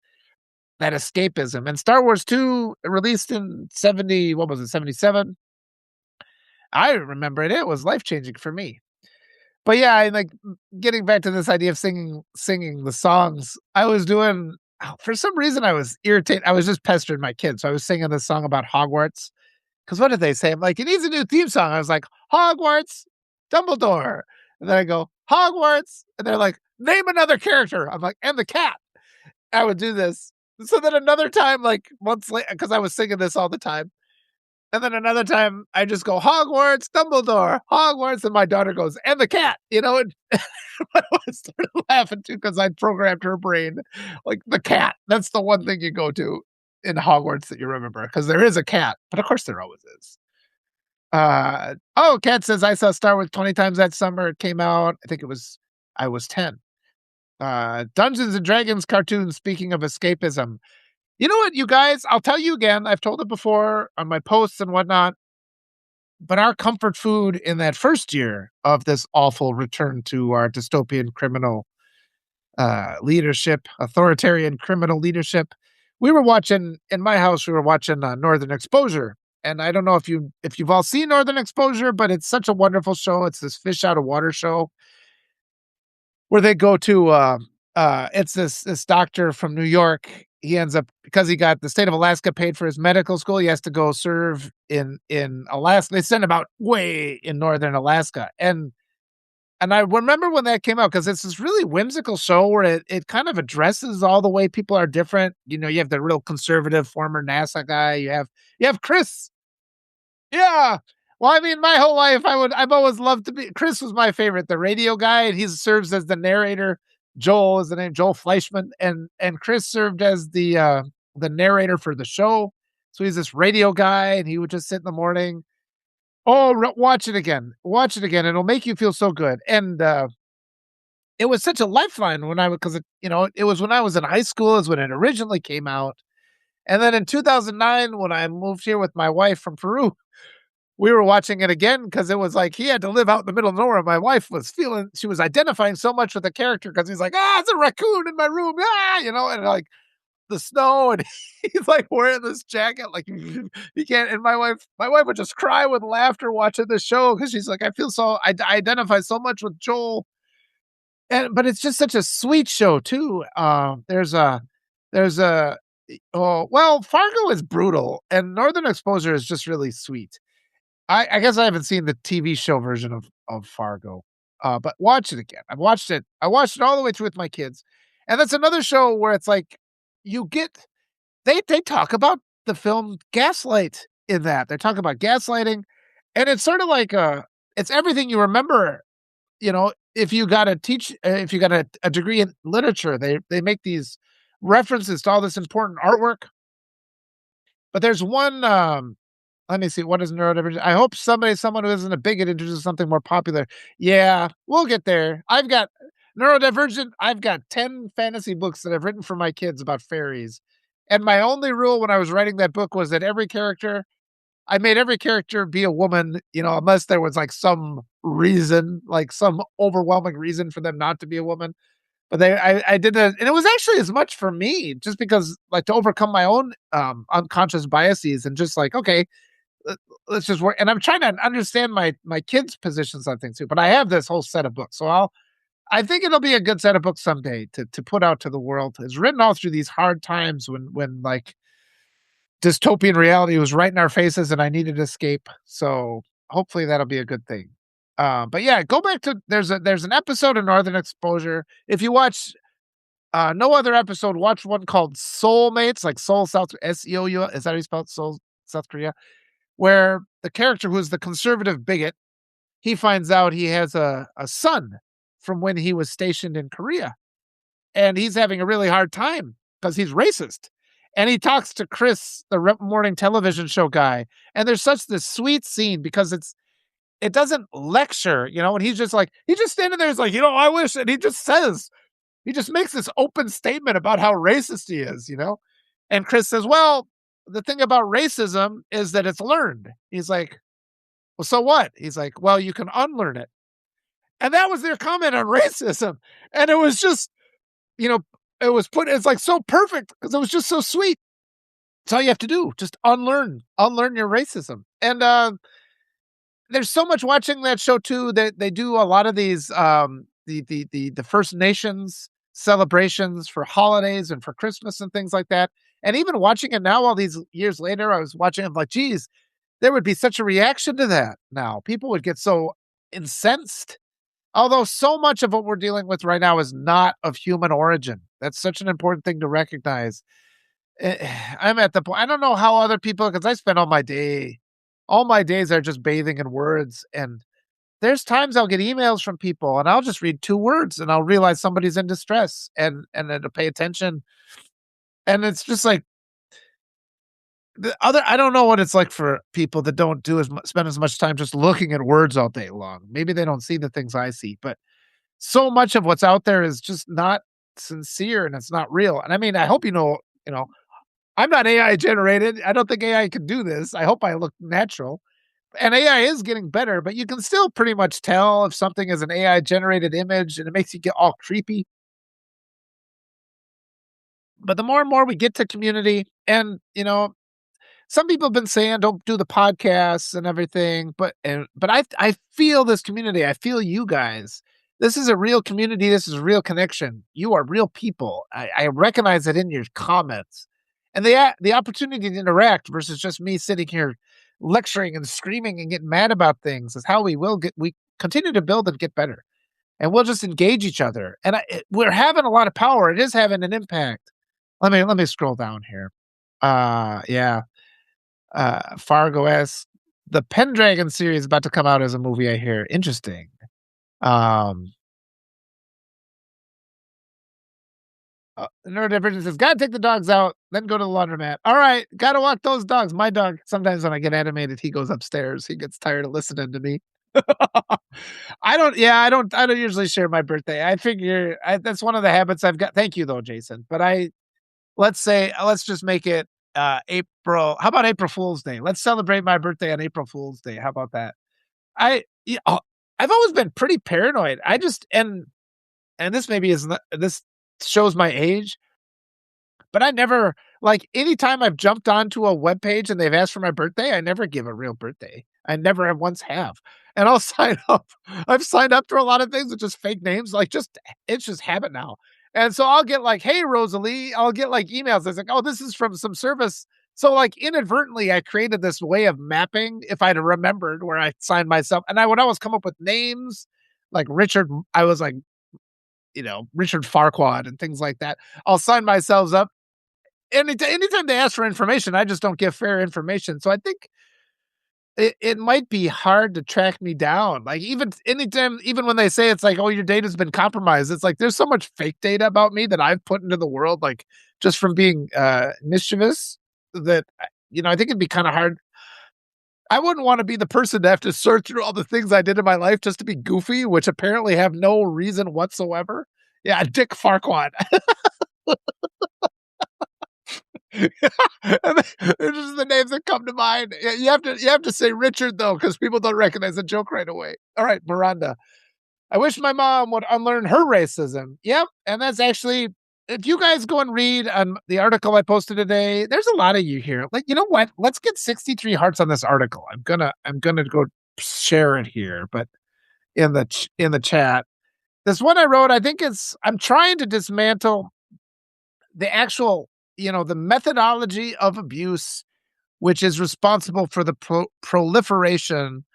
That escapism. And Star Wars 2, released in 70, what was it, 77? I remember it. It was life-changing for me. But yeah, I like getting back to this idea of singing the songs. I was doing, for some reason I was irritated. I was just pestering my kids. So I was singing this song about Hogwarts. Because what did they say? I'm like, "It needs a new theme song." I was like, "Hogwarts, Dumbledore." And then I go, "Hogwarts." And they're like, "Name another character." I'm like, "And the cat." I would do this. So then another time, like months later, because I was singing this all the time. And then another time I just go, "Hogwarts, Dumbledore, Hogwarts," and my daughter goes, "And the cat," and my wife started laughing too, because I'd programmed her brain, like, the cat, that's the one thing you go to in Hogwarts that you remember, because there is a cat, but of course there always is. Cat says, "I saw Star Wars 20 times that summer it came out." I was 10. Dungeons& and Dragons cartoon, speaking of escapism. You know what, you guys? I'll tell you again, I've told it before on my posts and whatnot, but our comfort food in that first year of this awful return to our dystopian criminal, leadership, authoritarian criminal leadership, we were watching in my house, we were watching, Northern Exposure, and I don't know if you've all seen Northern Exposure, but it's such a wonderful show. It's this fish out of water show where they go to, it's this doctor from New York. He ends up, because he got the state of Alaska paid for his medical school, he has to go serve in Alaska. They send him out way in northern Alaska, and I remember when that came out, because it's this really whimsical show where it kind of addresses all the way people are different. You have the real conservative former NASA guy. You have Chris. Yeah. Well, I mean, my whole life, I've always loved to be Chris was my favorite, the radio guy, and he serves as the narrator. Joel is the name, Joel Fleischman, and Chris served as the narrator for the show. So he's this radio guy, and he would just sit in the morning. Oh, watch it again. It'll make you feel so good. And it was such a lifeline when I was because it was when I was in high school is when it originally came out, and then in 2009 when I moved here with my wife from Peru, we were watching it again because it was like he had to live out in the middle of nowhere. My wife was feeling she was identifying so much with the character because he's like, "Ah, it's a raccoon in my room." Ah, and like the snow and he's like wearing this jacket like he can't and my wife would just cry with laughter watching the show because she's like, I identify so much with Joel. And but it's just such a sweet show too. There's a oh well, Fargo is brutal and Northern Exposure is just really sweet. I guess I haven't seen the TV show version of Fargo, but watch it again. I watched it all the way through with my kids, and that's another show where it's like you get they talk about the film Gaslight in that. They talk about gaslighting, and it's sort of like it's everything you remember. If you got to teach, if you got a degree in literature, they make these references to all this important artwork. But there's one. Let me see. What is neurodivergent? I hope someone who isn't a bigot introduces something more popular. Yeah, we'll get there. I've got neurodivergent. I've got 10 fantasy books that I've written for my kids about fairies. And my only rule when I was writing that book was that I made every character be a woman, unless there was like some reason, like some overwhelming reason for them not to be a woman. But I did that, and it was actually as much for me, just because, like, to overcome my own unconscious biases, and just like, okay, let- let's just work. And I'm trying to understand my kids' positions on things too. But I have this whole set of books, so I think it'll be a good set of books someday to put out to the world. It's written all through these hard times when like dystopian reality was right in our faces, and I needed escape. So hopefully that'll be a good thing. But yeah, go back to there's an episode of Northern Exposure. If you watch no other episode, watch one called Soulmates, like Seoul, South SEOU. Is that how you spell it? Seoul, South Korea, where the character who's the conservative bigot, he finds out he has a son from when he was stationed in Korea. And he's having a really hard time because he's racist. And he talks to Chris, the morning television show guy. And there's such this sweet scene because it doesn't lecture, and he's just standing there, he's like, I wish, and he just makes this open statement about how racist he is. And Chris says, well, the thing about racism is that it's learned. He's like, well, so what? He's like, well, you can unlearn it. And that was their comment on racism. And it was just, you know, it's like so perfect because it was just so sweet. That's all you have to do. Just unlearn your racism. And there's so much watching that show too that they do a lot of these the First Nations celebrations for holidays and for Christmas and things like that. And even watching it now, all these years later, I was watching it like, geez, there would be such a reaction to that now. People would get so incensed. Although so much of what we're dealing with right now is not of human origin. That's such an important thing to recognize. I'm at the point, I don't know how other people, because I spend all my days are just bathing in words. And there's times I'll get emails from people and I'll just read 2 words and I'll realize somebody's in distress and then to pay attention. And it's just like I don't know what it's like for people that don't spend as much time just looking at words all day long. Maybe they don't see the things I see, but so much of what's out there is just not sincere and it's not real. And I mean, I hope I'm not AI generated. I don't think AI can do this. I hope I look natural. And AI is getting better, but you can still pretty much tell if something is an AI generated image and it makes you get all creepy. But the more and more we get to community and, some people have been saying don't do the podcasts and everything, but I feel this community. I feel you guys. This is a real community. This is a real connection. You are real people. I recognize it in your comments, and the opportunity to interact versus just me sitting here lecturing and screaming and getting mad about things is how we continue to build and get better, and we'll just engage each other. And we're having a lot of power. It is having an impact. Let me scroll down here. Yeah. Fargo-esque. the Pendragon series about to come out as a movie, I hear. Interesting. Um, Neurodivergent says, "Gotta take the dogs out, then go to the laundromat." All right, gotta walk those dogs. My dog, sometimes when I get animated, he goes upstairs. He gets tired of listening to me. I don't usually share my birthday. I figure that's one of the habits I've got. Thank you though, Jason. But let's just make it April. How about April Fool's Day? Let's celebrate my birthday on April Fool's Day. How about that? I yeah, I've always been pretty paranoid. I just and this maybe is not, this shows my age, but I never like anytime I've jumped onto a web page and they've asked for my birthday, I never give a real birthday. I never have once have. And I'll sign up. I've signed up for a lot of things with just fake names, like just it's just habit now. And so I'll get like, "Hey Rosalie," I'll get like emails. It's like, "Oh, this is from some service." So like inadvertently, I created this way of mapping if I'd have remembered where I signed myself. And I would always come up with names like Richard. I was like, Richard Farquaad and things like that. I'll sign myself up. Anytime they ask for information, I just don't give fair information. So I think it might be hard to track me down. Like even anytime, even when they say it's like, "Oh, your data's been compromised," it's like there's so much fake data about me that I've put into the world, like just from being mischievous. That I think it'd be kind of hard. I wouldn't want to be the person to have to search through all the things I did in my life just to be goofy, which apparently have no reason whatsoever. Yeah, Dick Farquaad. They're just the names that come to mind. You have to say Richard though, because people don't recognize the joke right away. All right, Miranda. I wish my mom would unlearn her racism. Yep, and that's actually if you guys go and read the article I posted today, there's a lot of you here. Like, you know what? Let's get 63 hearts on this article. I'm gonna go share it here, but in the chat. This one I wrote, I think I'm trying to dismantle the actual, the methodology of abuse, which is responsible for the proliferation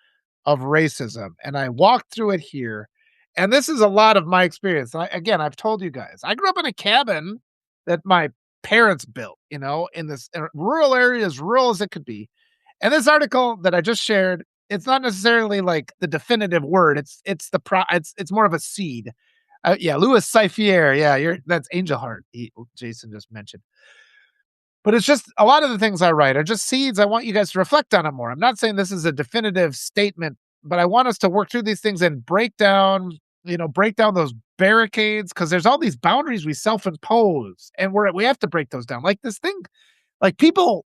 of racism. And I walked through it here. And this is a lot of my experience. Again, I've told you guys, I grew up in a cabin that my parents built, in this rural area, as rural as it could be. And this article that I just shared, it's not necessarily like the definitive word. It's more of a seed. Yeah, Louis Cyphier. Yeah, that's Angel Heart. Jason just mentioned. But it's just a lot of the things I write are just seeds. I want you guys to reflect on it more. I'm not saying this is a definitive statement, but I want us to work through these things and break down those barricades because there's all these boundaries we self-impose, and we have to break those down. Like this thing, like people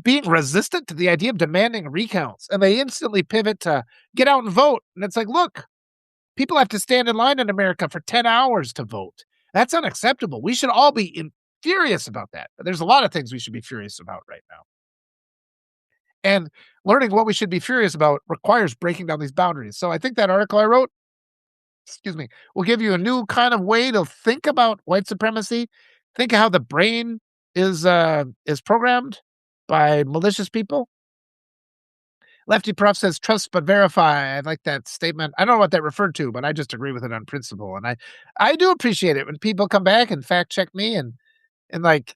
being resistant to the idea of demanding recounts, and they instantly pivot to get out and vote. And it's like, look, people have to stand in line in America for 10 hours to vote. That's unacceptable. We should all be furious about that. But there's a lot of things we should be furious about right now. And learning what we should be furious about requires breaking down these boundaries. So I think that article I wrote, excuse me, will give you a new kind of way to think about white supremacy. Think of how the brain is programmed by malicious people. Lefty Prof says, "Trust but verify." I like that statement. I don't know what that referred to, but I just agree with it on principle. And I do appreciate it when people come back and fact check me and like,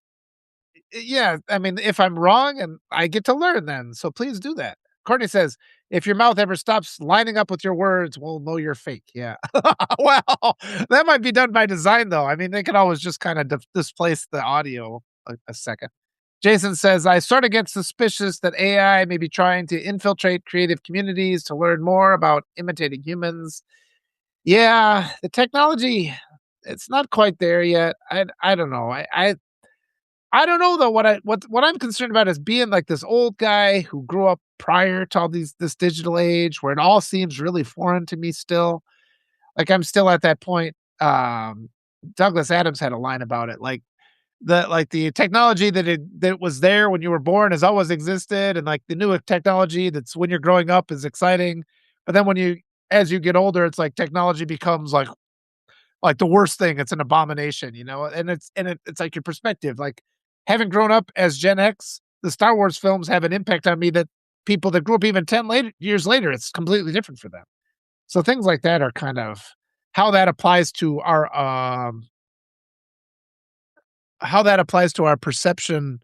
yeah, I mean, if I'm wrong and I get to learn then, so please do that. Courtney says, "If your mouth ever stops lining up with your words, we'll know you're fake." Yeah. Well, that might be done by design though. I mean, they can always just kind of displace the audio a second. Jason says, "I sort of get suspicious that AI may be trying to infiltrate creative communities to learn more about imitating humans." Yeah, the technology, it's not quite there yet. I don't know. I don't know though. What I'm concerned about is being like this old guy who grew up prior to all this digital age where it all seems really foreign to me still. Like I'm still at that point. Douglas Adams had a line about it. The technology that was there when you were born has always existed, and like the new technology that's when you're growing up is exciting. But then as you get older, it's like technology becomes like the worst thing. It's an abomination, and it's like your perspective. Like having grown up as Gen X, the Star Wars films have an impact on me that people that grew up even 10 years later, it's completely different for them. So things like that are kind of how that applies to our perception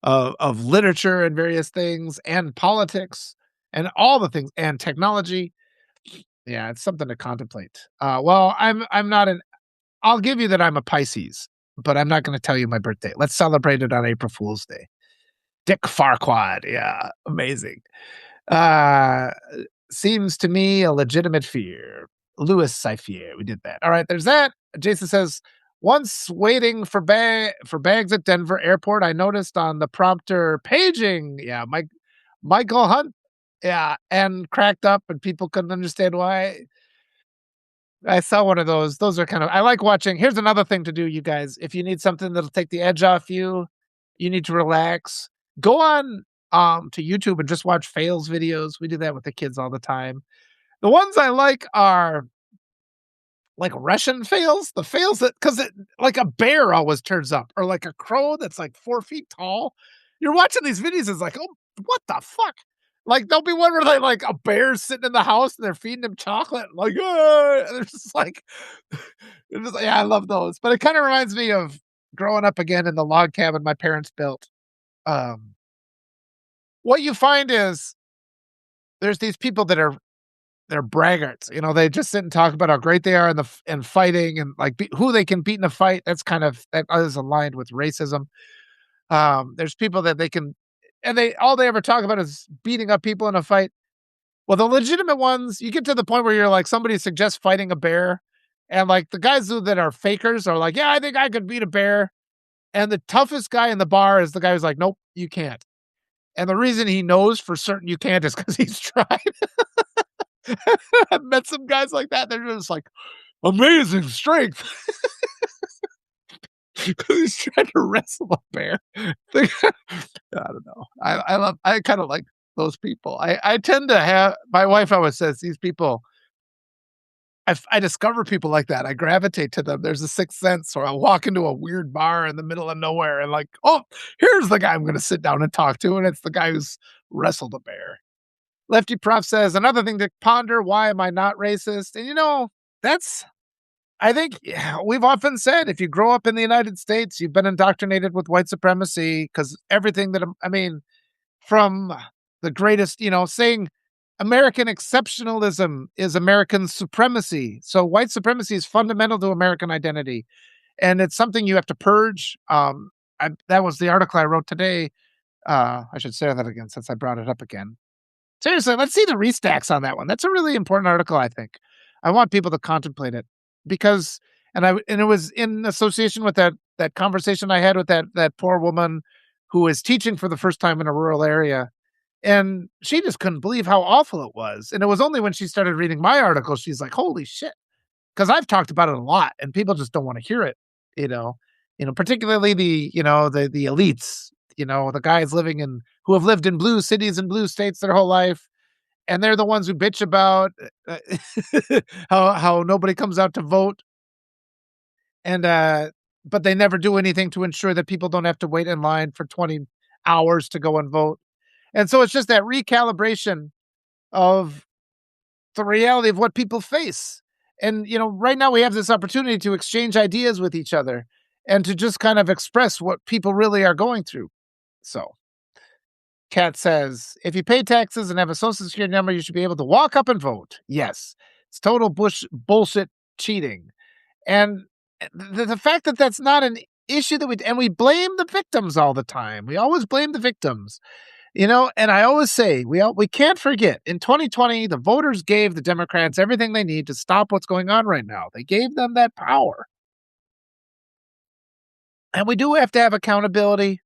of literature and various things and politics and all the things and technology. Yeah, it's something to contemplate. Well, I'm not an I'll give you that I'm a Pisces, but I'm not gonna tell you my birthday. Let's celebrate it on April Fool's Day. Dick Farquaad, yeah, amazing. Uh, Seems to me a legitimate fear. Louis, I fear. We did that. All right, there's that. Jason says, once waiting for bags at Denver airport, I noticed on the prompter paging. Yeah, Michael Hunt. Yeah, and cracked up, and people couldn't understand why. I saw one of those. Those are kind of I like watching. Here's another thing to do, you guys. If you need something that'll take the edge off you, you need to relax. Go on to YouTube and just watch fails videos. We do that with the kids all the time. The ones I like are like Russian fails, the fails that because it like a bear always turns up, or like a crow that's like 4 feet tall. You're watching these videos, it's like, oh, what the fuck? Like there'll be one where they like a bear's sitting in the house and they're feeding him chocolate, like, and they're just like, yeah, I love those. But it kind of reminds me of growing up again in the log cabin my parents built. Um, what you find is there's these people that are they're braggarts. You know, they just sit and talk about how great they are in in fighting and like who they can beat in a fight. That's kind of that is aligned with racism. There's people that they can, and they all they ever talk about is beating up people in a fight. Well, the legitimate ones, you get to the point where you're like somebody suggests fighting a bear, and like the guys that are fakers are like, yeah, I think I could beat a bear, and the toughest guy in the bar is the guy who's like, nope, you can't. And the reason he knows for certain you can't is because he's tried. I've met some guys like that. They're just like, amazing strength. He's trying to wrestle a bear. I don't know. I kind of like those people. I tend to have, my wife always says these people, I discover people like that. I gravitate to them. There's a sixth sense, or I'll walk into a weird bar in the middle of nowhere and like, oh, here's the guy I'm going to sit down and talk to. And it's the guy who's wrestled a bear. Lefty Prof says, another thing to ponder, why am I not racist? And that's I think yeah, we've often said if you grow up in the United States, you've been indoctrinated with white supremacy because everything that I mean, from the greatest, saying American exceptionalism is American supremacy. So white supremacy is fundamental to American identity, and it's something you have to purge. That was the article I wrote today. I should say that again since I brought it up again. Seriously, let's see the restacks on that one. That's a really important article, I think. I want people to contemplate it because and it was in association with that conversation I had with that poor woman who is teaching for the first time in a rural area, and she just couldn't believe how awful it was. And it was only when she started reading my article, she's like, "Holy shit." Because I've talked about it a lot and people just don't want to hear it, you know. Particularly the elites, the guys living in who have lived in blue cities and blue states their whole life, and they're the ones who bitch about how nobody comes out to vote, and but they never do anything to ensure that people don't have to wait in line for 20 hours to go and vote. And so it's just that recalibration of the reality of what people face. And right now we have this opportunity to exchange ideas with each other and to just kind of express what people really are going through. So Kat says, if you pay taxes and have a social security number, you should be able to walk up and vote. Yes, it's total bullshit cheating. And the fact that that's not an issue and we blame the victims all the time. We always blame the victims, and I always say we can't forget in 2020, the voters gave the Democrats everything they need to stop what's going on right now. They gave them that power. And we do have to have accountability.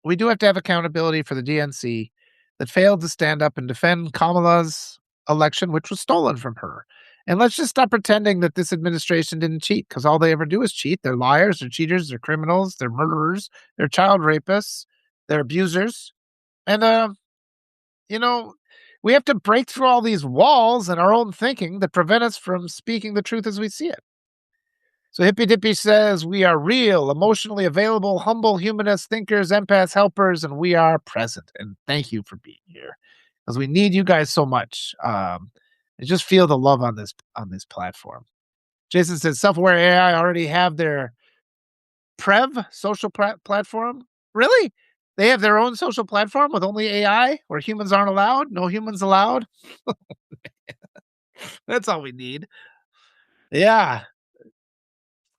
We do have to have accountability for the DNC that failed to stand up and defend Kamala's election, which was stolen from her. And let's just stop pretending that this administration didn't cheat, because all they ever do is cheat. They're liars, they're cheaters, they're criminals, they're murderers, they're child rapists, they're abusers. And, we have to break through all these walls in our own thinking that prevent us from speaking the truth as we see it. So Hippy Dippy says, we are real, emotionally available, humble humanists, thinkers, empaths, helpers, and we are present. And thank you for being here, because we need you guys so much. I just feel the love on this platform. Jason says, self-aware AI already have their Prev social platform. Really? They have their own social platform with only AI where humans aren't allowed, no humans allowed. That's all we need. Yeah.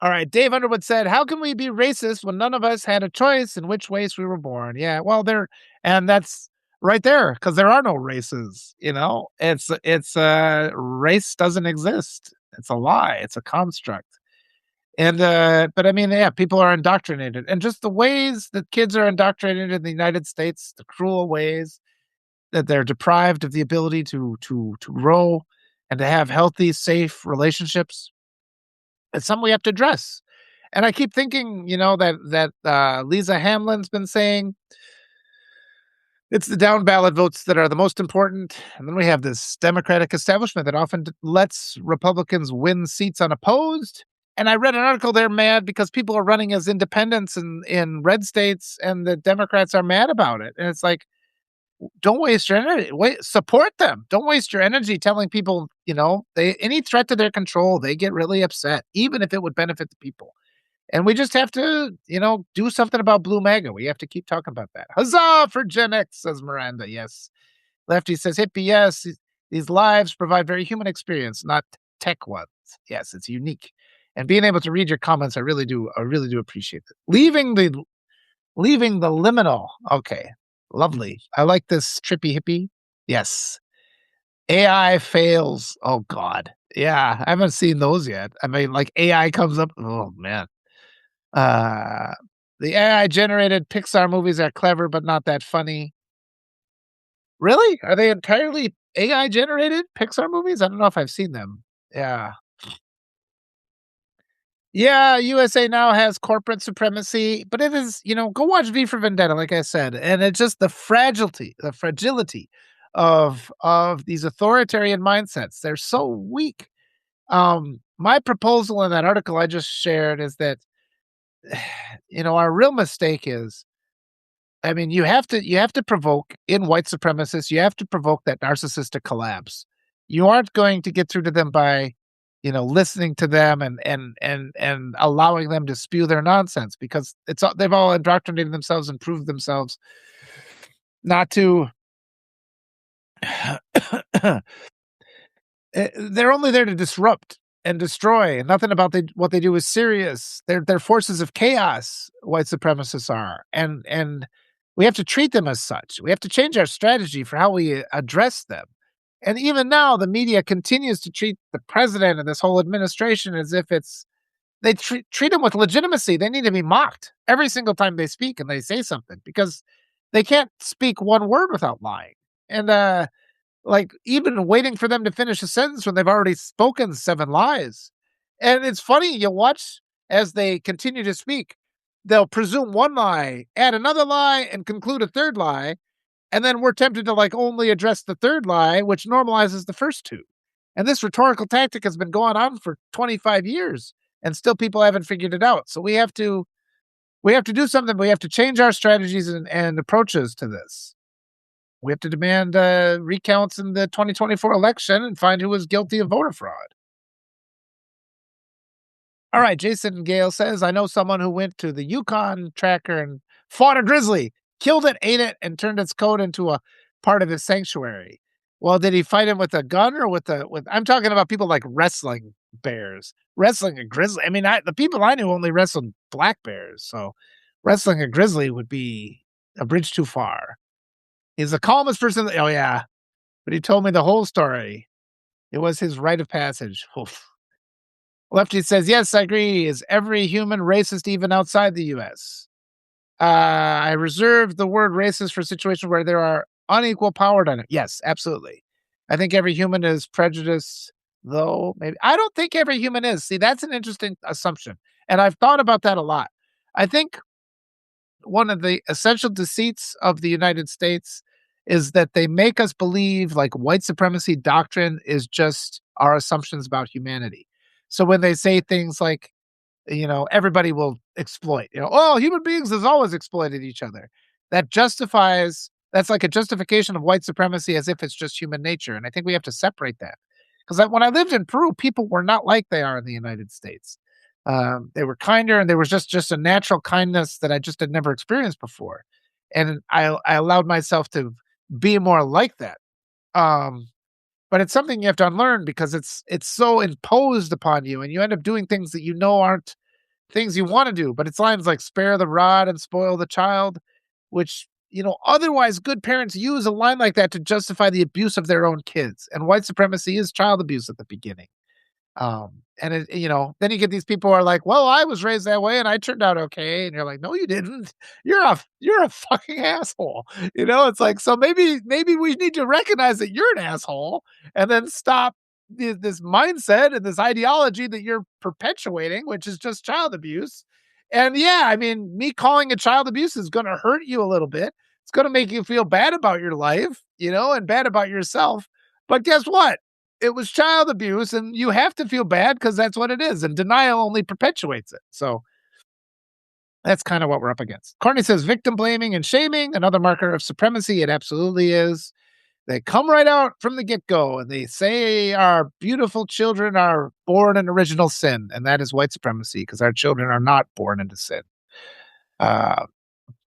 All right. Dave Underwood said, "How can we be racist when none of us had a choice in which ways we were born?" Yeah, well, and that's right there because there are no races. Race doesn't exist. It's a lie. It's a construct. And but I mean, yeah, people are indoctrinated, and just the ways that kids are indoctrinated in the United States, the cruel ways that they're deprived of the ability to grow and to have healthy, safe relationships. It's something we have to address. And I keep thinking, that Lisa Hamlin's been saying it's the down ballot votes that are the most important. And then we have this Democratic establishment that often lets Republicans win seats unopposed. And I read an article they're mad because people are running as independents in red states and the Democrats are mad about it. And it's like, don't waste your energy. Support them. Don't waste your energy telling people, they any threat to their control, they get really upset, even if it would benefit the people. And we just have to, do something about Blue MAGA. We have to keep talking about that. Huzzah for Gen X, says Miranda. Yes. Lefty says, hippie, yes. These lives provide very human experience, not tech ones. Yes, it's unique. And being able to read your comments, I really do appreciate it. Leaving the liminal. Okay. Lovely. I like this trippy hippie. Yes. AI fails. Oh God. Yeah. I haven't seen those yet. I mean, like AI comes up. Oh man. Uh, the AI generated Pixar movies are clever, but not that funny. Really? Are they entirely AI generated Pixar movies? I don't know if I've seen them. Yeah. Yeah, USA now has corporate supremacy, but it is, go watch V for Vendetta, like I said, and it's just the fragility of these authoritarian mindsets. They're so weak. My proposal in that article I just shared is that, our real mistake is, I mean, you have to provoke in white supremacists, you have to provoke that narcissistic collapse. You aren't going to get through to them by, listening to them and allowing them to spew their nonsense because they've all indoctrinated themselves and proved themselves not to. They're only there to disrupt and destroy, and nothing about what they do is serious. They're forces of chaos. White supremacists are, and we have to treat them as such. We have to change our strategy for how we address them. And even now, the media continues to treat the president and this whole administration as if they treat them with legitimacy. They need to be mocked every single time they speak and they say something because they can't speak one word without lying. And like, even waiting for them to finish a sentence when they've already spoken 7 lies. And it's funny, you'll watch as they continue to speak, they'll presume one lie, add another lie, and conclude a third lie, and then we're tempted to, like, only address the third lie, which normalizes the first 2. And this rhetorical tactic has been going on for 25 years, and still people haven't figured it out. So we have to do something. We have to change our strategies and approaches to this. We have to demand recounts in the 2024 election and find who was guilty of voter fraud. All right, Jason Gale says, I know someone who went to the Yukon tracker and fought a grizzly, killed it, ate it, and turned its coat into a part of his sanctuary. Well, did he fight him with a gun or with I'm talking about people like wrestling bears, wrestling a grizzly. I mean, the people I knew only wrestled black bears, so wrestling a grizzly would be a bridge too far. He's the calmest person. Oh yeah, but he told me the whole story. It was his rite of passage. Oof. Lefty says, yes, I agree. Is every human racist even outside the U.S.? I reserve the word racist for situations where there are unequal power dynamics. Yes, absolutely. I think every human is prejudiced, though. Maybe I don't think every human is. See, that's an interesting assumption, and I've thought about that a lot. I think one of the essential deceits of the United States is that they make us believe like white supremacy doctrine is just our assumptions about humanity. So when they say things like, everybody will exploit, oh, human beings has always exploited each other. That's like a justification of white supremacy as if it's just human nature. And I think we have to separate that. Because when I lived in Peru, people were not like they are in the United States. They were kinder, and there was just a natural kindness that I just had never experienced before. and I allowed myself to be more like that. Um, but it's something you have to unlearn because it's so imposed upon you, and you end up doing things that you know aren't things you wanna do, but it's lines like "spare the rod and spoil the child," which, otherwise good parents use a line like that to justify the abuse of their own kids, and white supremacy is child abuse at the beginning. And then you get these people who are like, "Well, I was raised that way and I turned out okay." And you're like, "No, you didn't. You're a fucking asshole." It's like, so maybe we need to recognize that you're an asshole and then stop this mindset and this ideology that you're perpetuating, which is just child abuse. And yeah, I mean, me calling it child abuse is going to hurt you a little bit. It's going to make you feel bad about your life, and bad about yourself. But guess what? It was child abuse, and you have to feel bad because that's what it is, and denial only perpetuates it. So that's kind of what we're up against. Courtney says victim blaming and shaming, another marker of supremacy. It absolutely is. They come right out from the get go and they say our beautiful children are born in original sin, and that is white supremacy because our children are not born into sin. Uh,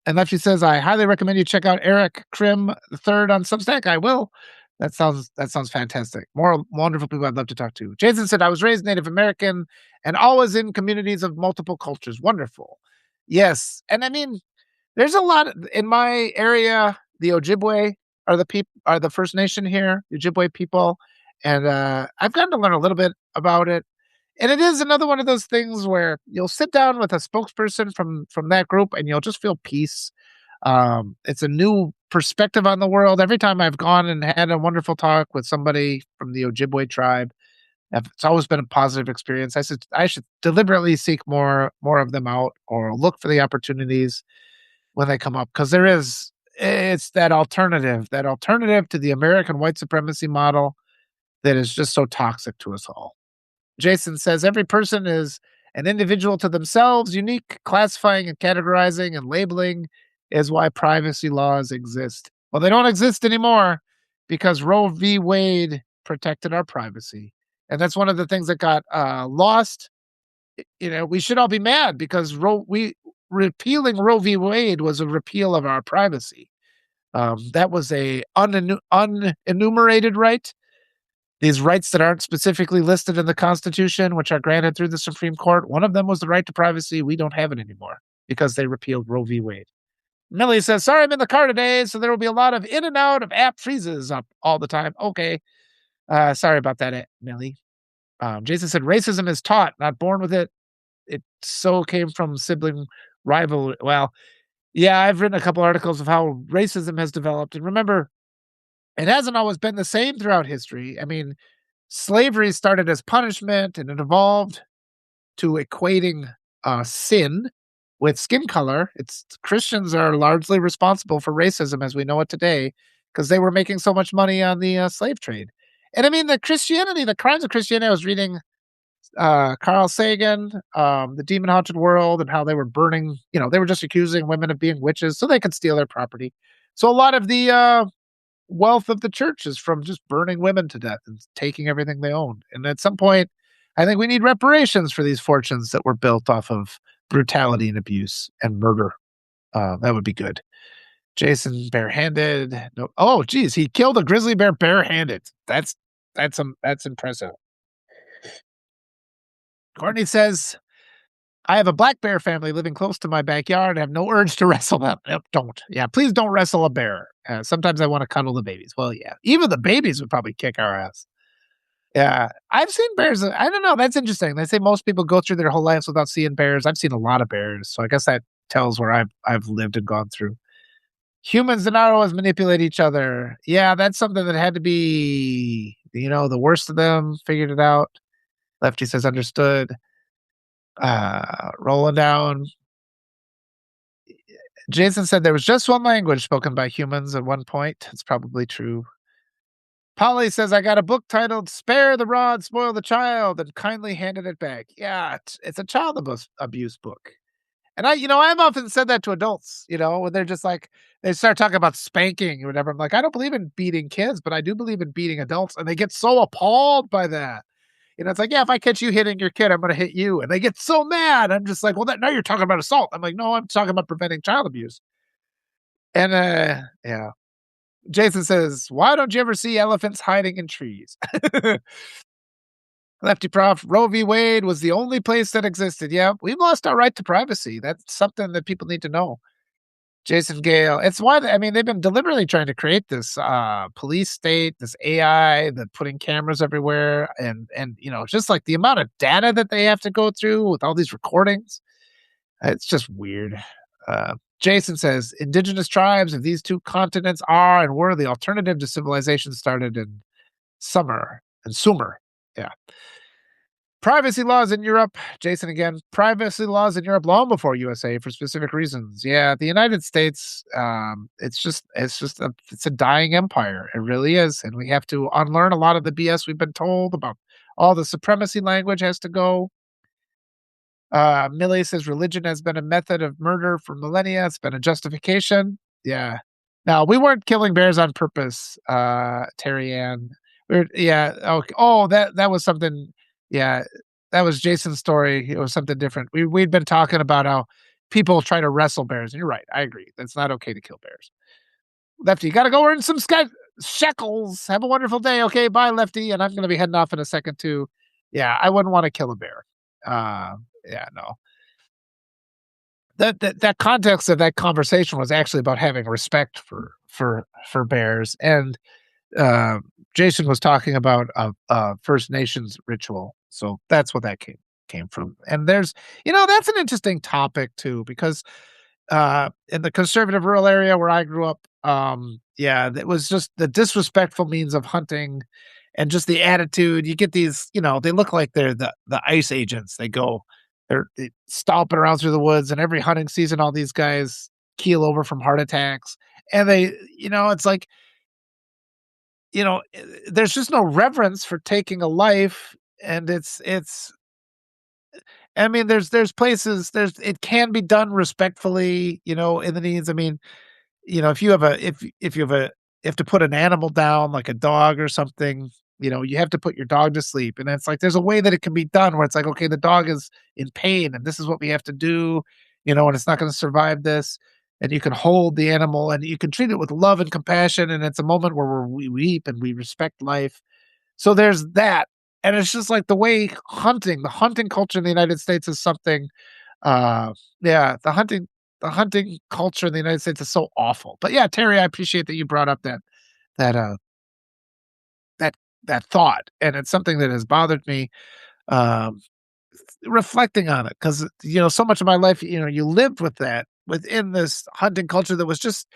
and Lefty says, I highly recommend you check out Eric Krim III on Substack. I will. That sounds fantastic. More wonderful people I'd love to talk to. Jason said, I was raised Native American and always in communities of multiple cultures. Wonderful. Yes. And I mean, there's a lot in my area. The Ojibwe are the First Nation here, the Ojibwe people. And I've gotten to learn a little bit about it. And it is another one of those things where you'll sit down with a spokesperson from that group and you'll just feel peace. It's a new perspective on the world. Every time I've gone and had a wonderful talk with somebody from the Ojibwe tribe, it's always been a positive experience. I should deliberately seek more of them out or look for the opportunities when they come up because it's that alternative to the American white supremacy model that is just so toxic to us all. Jason says every person is an individual to themselves, unique. Classifying and categorizing and labeling is why privacy laws exist. Well, they don't exist anymore because Roe v. Wade protected our privacy. And that's one of the things that got lost. We should all be mad because repealing Roe v. Wade was a repeal of our privacy. That was a unenumerated right. These rights that aren't specifically listed in the Constitution, which are granted through the Supreme Court, one of them was the right to privacy. We don't have it anymore because they repealed Roe v. Wade. Millie says, sorry, I'm in the car today, so there will be a lot of in and out of app freezes up all the time. Okay. Sorry about that, Millie. Jason said, racism is taught, not born with it. It so came from sibling rivalry. Well, yeah, I've written a couple articles of how racism has developed. And remember, it hasn't always been the same throughout history. I mean, slavery started as punishment and it evolved to equating sin with skin color. Christians are largely responsible for racism as we know it today because they were making so much money on the slave trade. And I mean, the crimes of Christianity, I was reading Carl Sagan, The Demon Haunted World, and how they were burning, they were just accusing women of being witches so they could steal their property. So a lot of the wealth of the church is from just burning women to death and taking everything they owned. And at some point, I think we need reparations for these fortunes that were built off of brutality and abuse and murder. That would be good. Jason barehanded. No, oh, geez, he killed a grizzly bear barehanded. That's impressive. Courtney says, I have a black bear family living close to my backyard. I have no urge to wrestle them. Nope, don't. Yeah, please don't wrestle a bear. Sometimes I want to cuddle the babies. Well, yeah, even the babies would probably kick our ass. Yeah, I've seen bears. I don't know. That's interesting. They say most people go through their whole lives without seeing bears. I've seen a lot of bears, so I guess that tells where I've lived and gone through. Humans do not always manipulate each other. Yeah, that's something that had to be, the worst of them figured it out. Lefty says understood. Rolling down. Jason said there was just one language spoken by humans at one point. It's probably true. Polly says, I got a book titled Spare the Rod, Spoil the Child, and kindly handed it back. Yeah, it's a child abuse book. And I've often said that to adults, when they're just like, they start talking about spanking or whatever. I'm like, I don't believe in beating kids, but I do believe in beating adults. And they get so appalled by that. It's like, yeah, if I catch you hitting your kid, I'm going to hit you. And they get so mad. I'm just like, well, now you're talking about assault. I'm like, no, I'm talking about preventing child abuse. And, yeah. Jason says, "Why don't you ever see elephants hiding in trees?" Lefty Prof, Roe v. Wade was the only place that existed. Yeah, we've lost our right to privacy. That's something that people need to know. Jason Gale, it's why I mean, they've been deliberately trying to create this police state, this AI, that putting cameras everywhere, and just like the amount of data that they have to go through with all these recordings. It's just weird. Jason says indigenous tribes of these two continents are and were the alternative to civilization started in Sumer. Yeah. Privacy laws in Europe, Jason again. Privacy laws in Europe long before USA for specific reasons. Yeah, the United States, it's a dying empire. It really is, and we have to unlearn a lot of the BS we've been told about. All the supremacy language has to go. Millie says religion has been a method of murder for millennia. It's been a justification. Yeah. Now we weren't killing bears on purpose, Terry Ann. Yeah. Okay. Oh, that was something. Yeah, that was Jason's story. It was something different. We'd been talking about how people try to wrestle bears. And you're right. I agree. That's not okay to kill bears. Lefty, got to go earn some shekels. Have a wonderful day. Okay, bye, Lefty. And I'm going to be heading off in a second too. Yeah, I wouldn't want to kill a bear. Yeah, no. That context of that conversation was actually about having respect for bears, and uh, Jason was talking about a First Nations ritual, so that's what that came from. And that's an interesting topic too, because in the conservative rural area where I grew up, yeah, it was just the disrespectful means of hunting and just the attitude. You get these, they look like they're the ICE agents. They stomping around through the woods, and every hunting season, all these guys keel over from heart attacks. And it's like, there's just no reverence for taking a life. And I mean, there's places, it can be done respectfully, in the needs. I mean, if you have if to put an animal down, like a dog or something, you have to put your dog to sleep. And it's like, there's a way that it can be done where it's like, okay, the dog is in pain and this is what we have to do, and it's not going to survive this. And you can hold the animal and you can treat it with love and compassion. And it's a moment where we weep and we respect life. So there's that. And it's just like the hunting culture in the United States is something, yeah, the hunting culture in the United States is so awful. But yeah, Terry, I appreciate that you brought up that uh that that thought, and it's something that has bothered me. Um, Reflecting on it, because so much of my life, you lived with that within this hunting culture that was just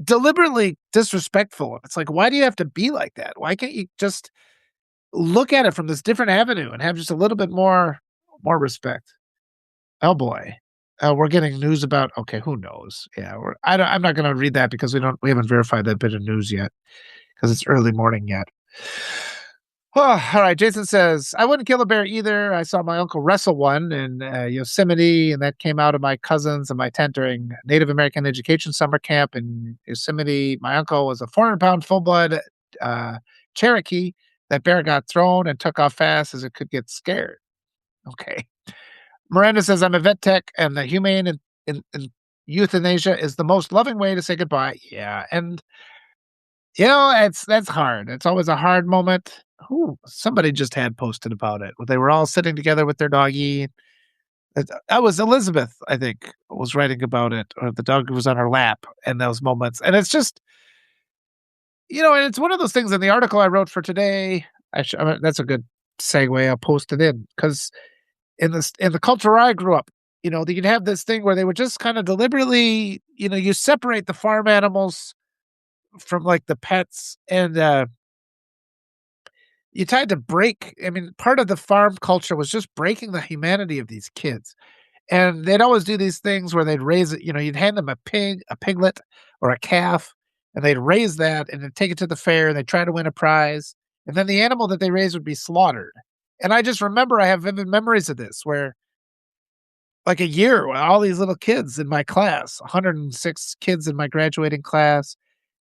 deliberately disrespectful. It's like, why do you have to be like that? Why can't you just look at it from this different avenue and have just a little bit more respect? Oh boy. We're getting news about, okay, who knows? Yeah, I'm not gonna read that because we haven't verified that bit of news yet because it's early morning yet. Oh, all right, Jason says, "I wouldn't kill a bear either. I saw my uncle wrestle one in, Yosemite, and that came out of my cousins and my tent during Native American education summer camp in Yosemite. My uncle was a 400-pound full-blood, uh, Cherokee. That bear got thrown and took off fast as it could get scared." Okay. Miranda says, "I'm a vet tech, and the humane and euthanasia is the most loving way to say goodbye." Yeah, and that's hard. It's always a hard moment. Who somebody just had posted about it. They were all sitting together with their doggy. That was Elizabeth, I think, was writing about it, or the dog was on her lap in those moments. And it's just, and it's one of those things in the article I wrote for today. I mean, that's a good segue. I'll post it in because in the culture I grew up, you'd have this thing where they would just kind of deliberately, you separate the farm animals from like the pets, and you tried to break. I mean, part of the farm culture was just breaking the humanity of these kids. And they'd always do these things where they'd raise it, you'd hand them a piglet or a calf, and they'd raise that and then take it to the fair and they'd try to win a prize. And then the animal that they raised would be slaughtered. And I just remember I have vivid memories of this where like a year, all these little kids in my class, 106 kids in my graduating class,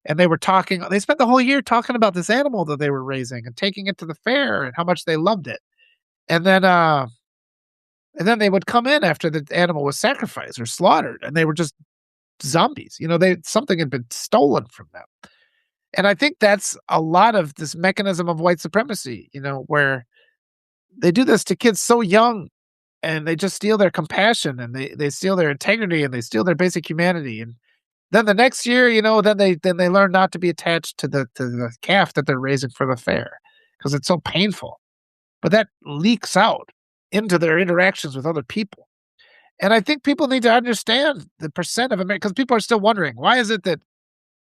and they spent the whole year talking about this animal that they were raising and taking it to the fair and how much they loved it. And then they would come in after the animal was sacrificed or slaughtered, and they were just zombies. Something had been stolen from them. And I think that's a lot of this mechanism of white supremacy, where they do this to kids so young and they just steal their compassion and they steal their integrity and they steal their basic humanity. And then the next year, then they learn not to be attached to the calf that they're raising for the fair because it's so painful. But that leaks out into their interactions with other people. And I think people need to understand the percent of America, because people are still wondering, why is it that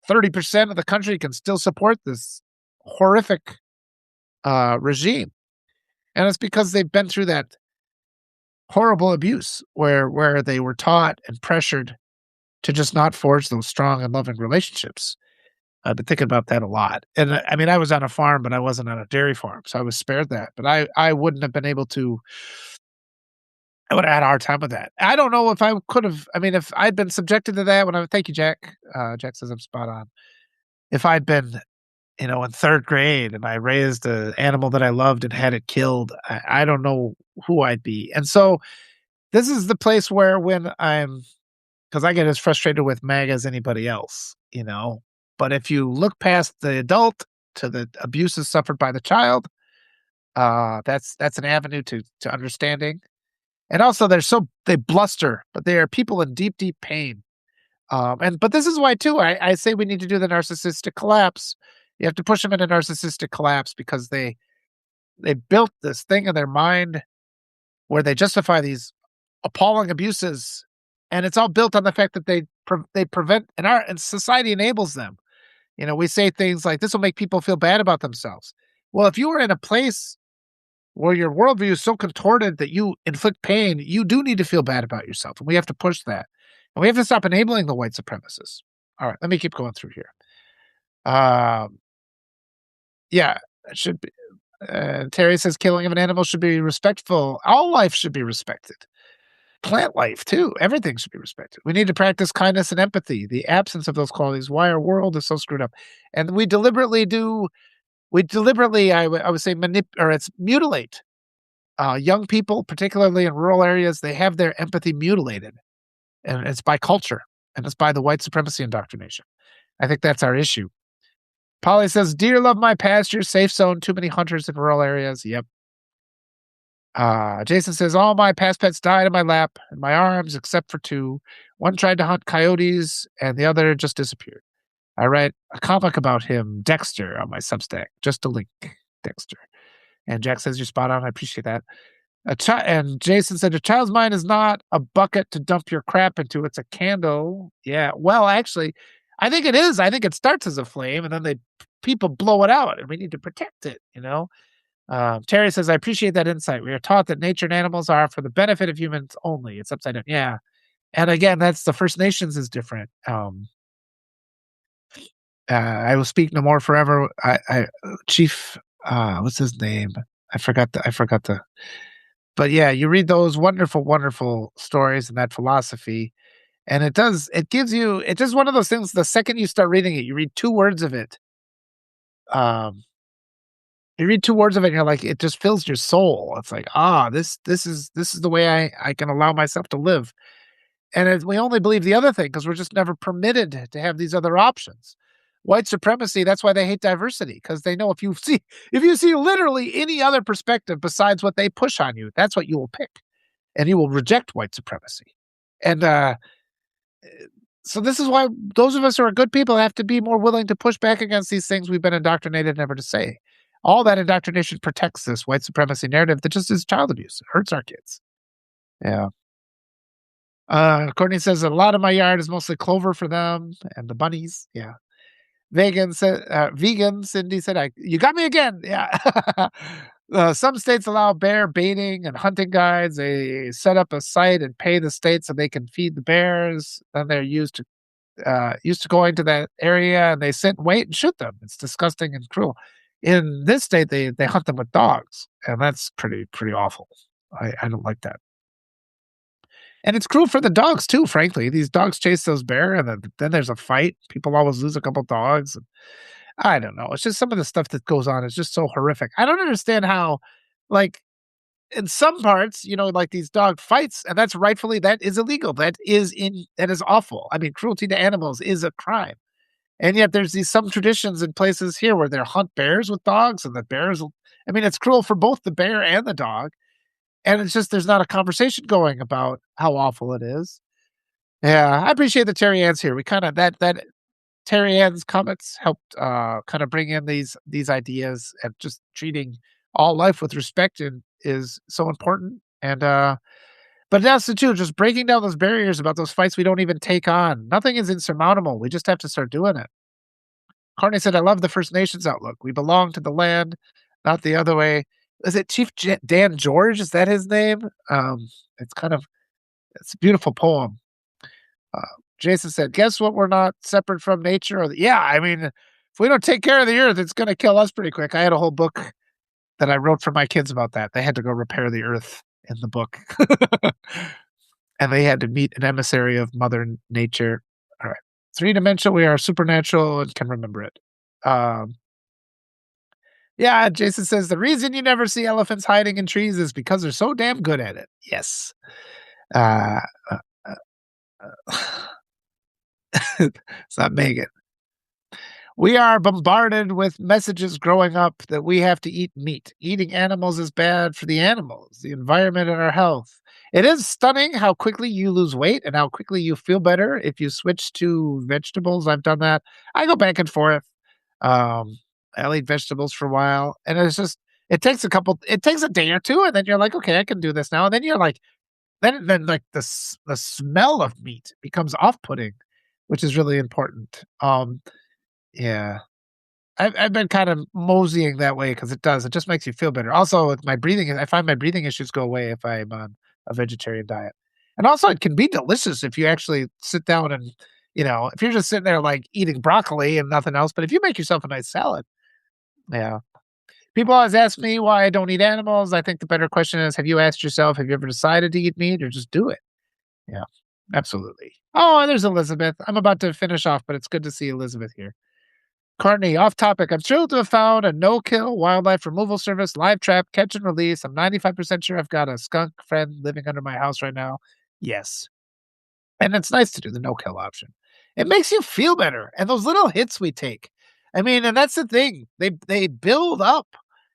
30% of the country can still support this horrific regime? And it's because they've been through that horrible abuse where they were taught and pressured to just not forge those strong and loving relationships. I've been thinking about that a lot. And I mean, I was on a farm, but I wasn't on a dairy farm, so I was spared that. But I wouldn't have been able to. I would have had a hard time with that. I don't know if I could have. I mean, if I'd been subjected to that when thank you, Jack. Jack says I'm spot on. If I'd been, in third grade and I raised an animal that I loved and had it killed, I don't know who I'd be. And so this is the place where because I get as frustrated with MAGA as anybody else, But if you look past the adult to the abuses suffered by the child, that's an avenue to understanding. And also they bluster, but they are people in deep, deep pain. But this is why too, I say we need to do the narcissistic collapse. You have to push them into narcissistic collapse because they built this thing in their mind where they justify these appalling abuses. And it's all built on the fact that they prevent, and society enables them. We say things like, this will make people feel bad about themselves. Well, if you are in a place where your worldview is so contorted that you inflict pain, you do need to feel bad about yourself. And we have to push that. And we have to stop enabling the white supremacists. All right, let me keep going through here. Yeah, it should be. Terry says killing of an animal should be respectful. All life should be respected. Plant life, too. Everything should be respected. We need to practice kindness and empathy. The absence of those qualities, why our world is so screwed up. And we deliberately, I would say, mutilate young people, particularly in rural areas. They have their empathy mutilated. And it's by culture. And it's by the white supremacy indoctrination. I think that's our issue. Polly says, deer love my pasture, safe zone, too many hunters in rural areas. Yep. Jason says, all my past pets died in my lap and my arms, except for two. One tried to hunt coyotes and the other just disappeared. I write a comic about him, Dexter, on my Substack. Just a link, Dexter. And Jack says, you're spot on. I appreciate that. And Jason said, a child's mind is not a bucket to dump your crap into. It's a candle. Yeah. Well, actually, I think it is. I think it starts as a flame and then people blow it out and we need to protect it, Terry says, I appreciate that insight. We are taught that nature and animals are for the benefit of humans only. It's upside down. Yeah. And again, that's the First Nations is different. I will speak no more forever. Chief, what's his name? I forgot but yeah, you read those wonderful, wonderful stories and that philosophy. And it's just one of those things. The second you start reading it, you read 2 words of it. You read 2 words of it and you're like, it just fills your soul. It's like, this is the way I can allow myself to live. And we only believe the other thing because we're just never permitted to have these other options. White supremacy, that's why they hate diversity, because they know if you see literally any other perspective besides what they push on you, that's what you will pick. And you will reject white supremacy. And so this is why those of us who are good people have to be more willing to push back against these things we've been indoctrinated never to say. All that indoctrination protects this white supremacy narrative that just is child abuse. It hurts our kids. Yeah. Courtney says, a lot of my yard is mostly clover for them and the bunnies. Yeah. Vegan, Cindy said, you got me again. Yeah. Some states allow bear baiting and hunting guides. They set up a site and pay the state so they can feed the bears. Then they're used to going to that area and they sit and wait and shoot them. It's disgusting and cruel. In this state, they hunt them with dogs, and that's pretty awful. I don't like that. And it's cruel for the dogs too, frankly. These dogs chase those bear, and then there's a fight. People always lose a couple dogs. And I don't know. It's just some of the stuff that goes on is just so horrific. I don't understand how, in some parts, like these dog fights, and that's rightfully that is illegal. That is awful. I mean, cruelty to animals is a crime. And yet there's these some traditions in places here where they'll hunt bears with dogs and the bears will I mean, it's cruel for both the bear and the dog. And it's just there's not a conversation going about how awful it is. Yeah, I appreciate the Terry Ann's here. We kinda that Terry Ann's comments helped, kinda bring in these ideas and just treating all life with respect and is so important, and, but that's the too, just breaking down those barriers about those fights we don't even take on. Nothing is insurmountable, we just have to start doing it. Carney said, "I love the First Nations outlook. We belong to the land, not the other way." Is it Dan George? Is that his name? It's kind of it's a beautiful poem. Uh, Jason said, "Guess what? We're not separate from nature." Yeah, I mean, if we don't take care of the earth, it's going to kill us pretty quick. I had a whole book that I wrote for my kids about that. They had to go repair the earth in the book, and they had to meet an emissary of Mother Nature. All right, three-dimensional. We are supernatural and can remember it. Um, yeah, Jason says the reason you never see elephants hiding in trees is because they're so damn good at it. Yes. Uh, uh, uh, it's not Megan. We are bombarded with messages growing up that we have to eat meat. Eating animals is bad for the animals, the environment, and our health. It is stunning how quickly you lose weight and how quickly you feel better if you switch to vegetables. I've done that. I go back and forth. Um, I'll eat vegetables for a while, and it takes a day or two, and then you're like, okay, I can do this now. And then you're like, then like the smell of meat becomes off putting, which is really important. Yeah. I've been kind of moseying that way because it just makes you feel better. Also, with my breathing, I find my breathing issues go away if I'm on a vegetarian diet. And also, it can be delicious if you actually sit down and, if you're just sitting there like eating broccoli and nothing else, but if you make yourself a nice salad, yeah. People always ask me why I don't eat animals. I think the better question is, have you asked yourself, have you ever decided to eat meat or just do it? Yeah, absolutely. Oh, and there's Elizabeth. I'm about to finish off, but it's good to see Elizabeth here. Courtney, off topic. I'm thrilled to have found a no-kill wildlife removal service, live trap, catch and release. I'm 95% sure I've got a skunk friend living under my house right now. Yes. And it's nice to do the no-kill option. It makes you feel better. And those little hits we take. I mean, and that's the thing. They build up,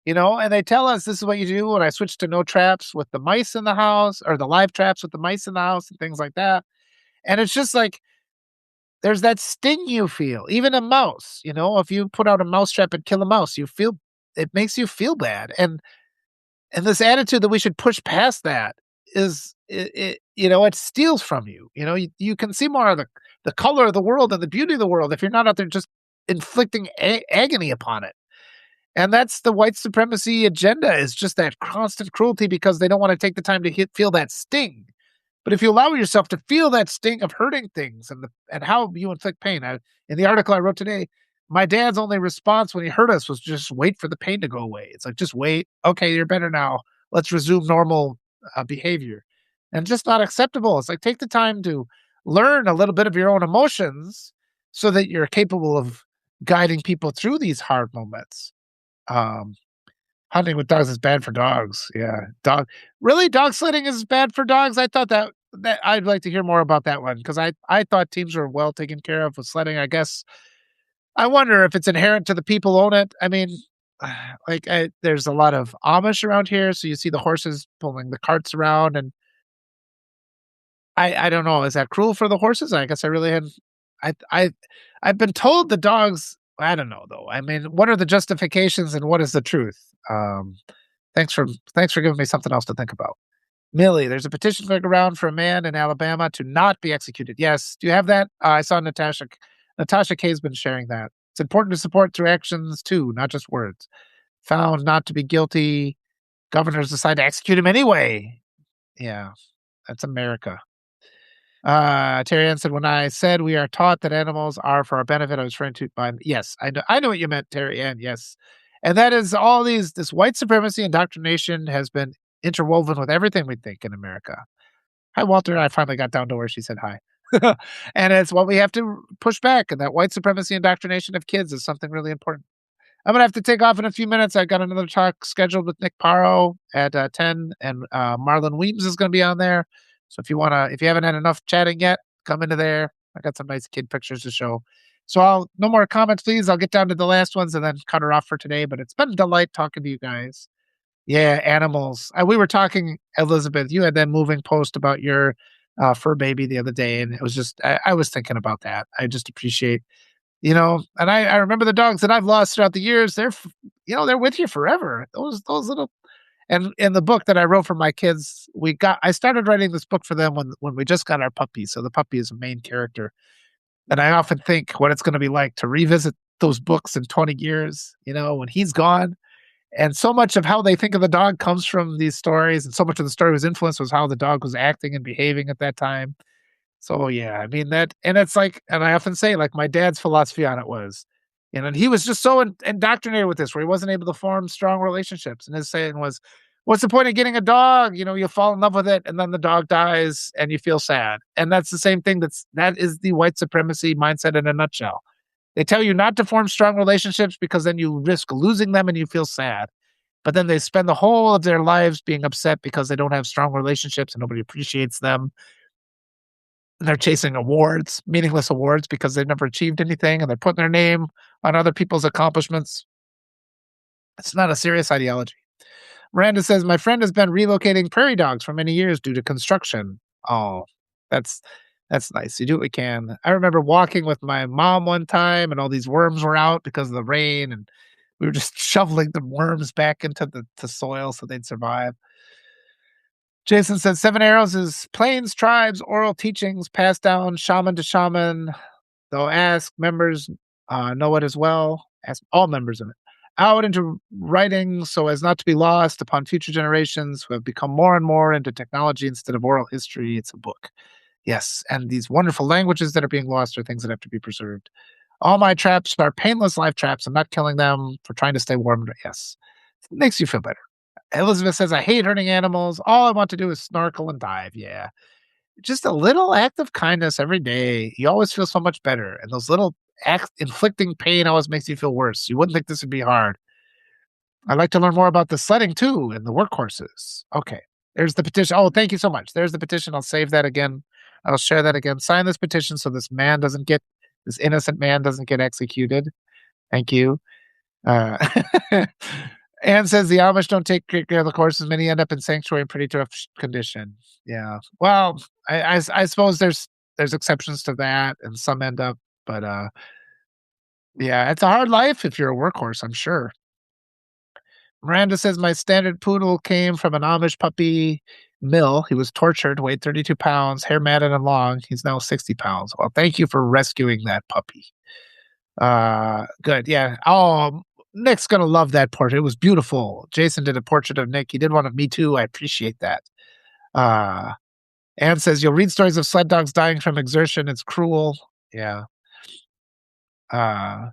and they tell us this is what you do when I switch to no traps with the mice in the house or the live traps with the mice in the house and things like that. And it's just like there's that sting you feel, even a mouse, if you put out a mouse trap and kill a mouse, it makes you feel bad. And this attitude that we should push past that it steals from you. You can see more of the color of the world and the beauty of the world if you're not out there just inflicting agony upon it. And that's the white supremacy agenda is just that constant cruelty because they don't want to take the time to feel that sting. But if you allow yourself to feel that sting of hurting things and how you inflict pain, in the article I wrote today, my dad's only response when he hurt us was just wait for the pain to go away. It's like, just wait. Okay, you're better now. Let's resume normal behavior. And just not acceptable. It's like, take the time to learn a little bit of your own emotions so that you're capable of guiding people through these hard moments. Um, Hunting with dogs is bad for dogs. Yeah. Dog sledding is bad for dogs? I thought that I'd like to hear more about that one because I thought teams were well taken care of with sledding. I guess I wonder if it's inherent to the people who own it. I mean, there's a lot of Amish around here, so you see the horses pulling the carts around, and I don't know. Is that cruel for the horses? I guess I really hadn't. I I've been told the dogs. I don't know though. I mean, what are the justifications and what is the truth? Um, thanks for giving me something else to think about. Millie, there's a petition going around for a man in Alabama to not be executed. Yes. Do you have that? I saw Natasha Kay's been sharing that. It's important to support through actions too, not just words. Found not to be guilty. Governors decide to execute him anyway. Yeah, that's America. Terry Ann said, when I said we are taught that animals are for our benefit, I was referring to yes, I know what you meant, Terry Ann. Yes. And that is this white supremacy indoctrination has been interwoven with everything we think in America. Hi, Walter. I finally got down to where she said hi. And it's what we have to push back. And that white supremacy indoctrination of kids is something really important. I'm gonna have to take off in a few minutes. I got another talk scheduled with Nick Paro at 10, and Marlon Weems is gonna be on there. So if you haven't had enough chatting yet, come into there. I got some nice kid pictures to show. So I'll no more comments, please. I'll get down to the last ones and then cut her off for today. But it's been a delight talking to you guys. Yeah, animals. We were talking, Elizabeth. You had that moving post about your fur baby the other day, and it was just I was thinking about that. I just appreciate and I remember the dogs that I've lost throughout the years. They're with you forever. Those little and in the book that I wrote for my kids, I started writing this book for them when we just got our puppy. So the puppy is a main character. And I often think what it's going to be like to revisit those books in 20 years, when he's gone. And so much of how they think of the dog comes from these stories, and so much of the story was influenced was how the dog was acting and behaving at that time. So, yeah, I mean, it's like, and I often say, like, my dad's philosophy on it was, and he was just so indoctrinated with this, where he wasn't able to form strong relationships. And his saying was, what's the point of getting a dog? You fall in love with it, and then the dog dies, and you feel sad. And that's the same thing. That is the white supremacy mindset in a nutshell. They tell you not to form strong relationships because then you risk losing them and you feel sad. But then they spend the whole of their lives being upset because they don't have strong relationships and nobody appreciates them. And they're chasing awards, meaningless awards, because they've never achieved anything, and they're putting their name on other people's accomplishments. It's not a serious ideology. Miranda says, my friend has been relocating prairie dogs for many years due to construction. Oh, that's that's nice. You do what we can. I remember walking with my mom one time and all these worms were out because of the rain, and we were just shoveling the worms back into the soil so they'd survive. Jason says 7 Arrows is Plains tribes oral teachings passed down shaman to shaman. They'll ask members know it as well, ask all members of it, out into writing so as not to be lost upon future generations who have become more and more into technology instead of oral history. It's a book. Yes, and these wonderful languages that are being lost are things that have to be preserved. All my traps are painless life traps. I'm not killing them for trying to stay warm. Yes, it makes you feel better. Elizabeth says, I hate hurting animals. All I want to do is snorkel and dive. Yeah. Just a little act of kindness every day. You always feel so much better. And those little acts inflicting pain always makes you feel worse. You wouldn't think this would be hard. I'd like to learn more about the sledding too and the workhorses. Okay. There's the petition. Oh, thank you so much. There's the petition. I'll save that again. I'll share that again. Sign this petition so this innocent man doesn't get executed. Thank you. Uh, Anne says the Amish don't take great care of the horses. Many end up in sanctuary in pretty tough condition. Yeah. Well, I suppose there's exceptions to that, and some end up, but yeah, it's a hard life if you're a workhorse, I'm sure. Miranda says my standard poodle came from an Amish puppy mill. He was tortured, weighed 32 pounds, hair matted and long. He's now 60 pounds. Well, thank you for rescuing that puppy. Good. Yeah. Oh, Nick's gonna love that portrait. It was beautiful. Jason did a portrait of Nick. He did one of me too. I appreciate that. Uh, Anne says you'll read stories of sled dogs dying from exertion. It's cruel. Yeah. Uh,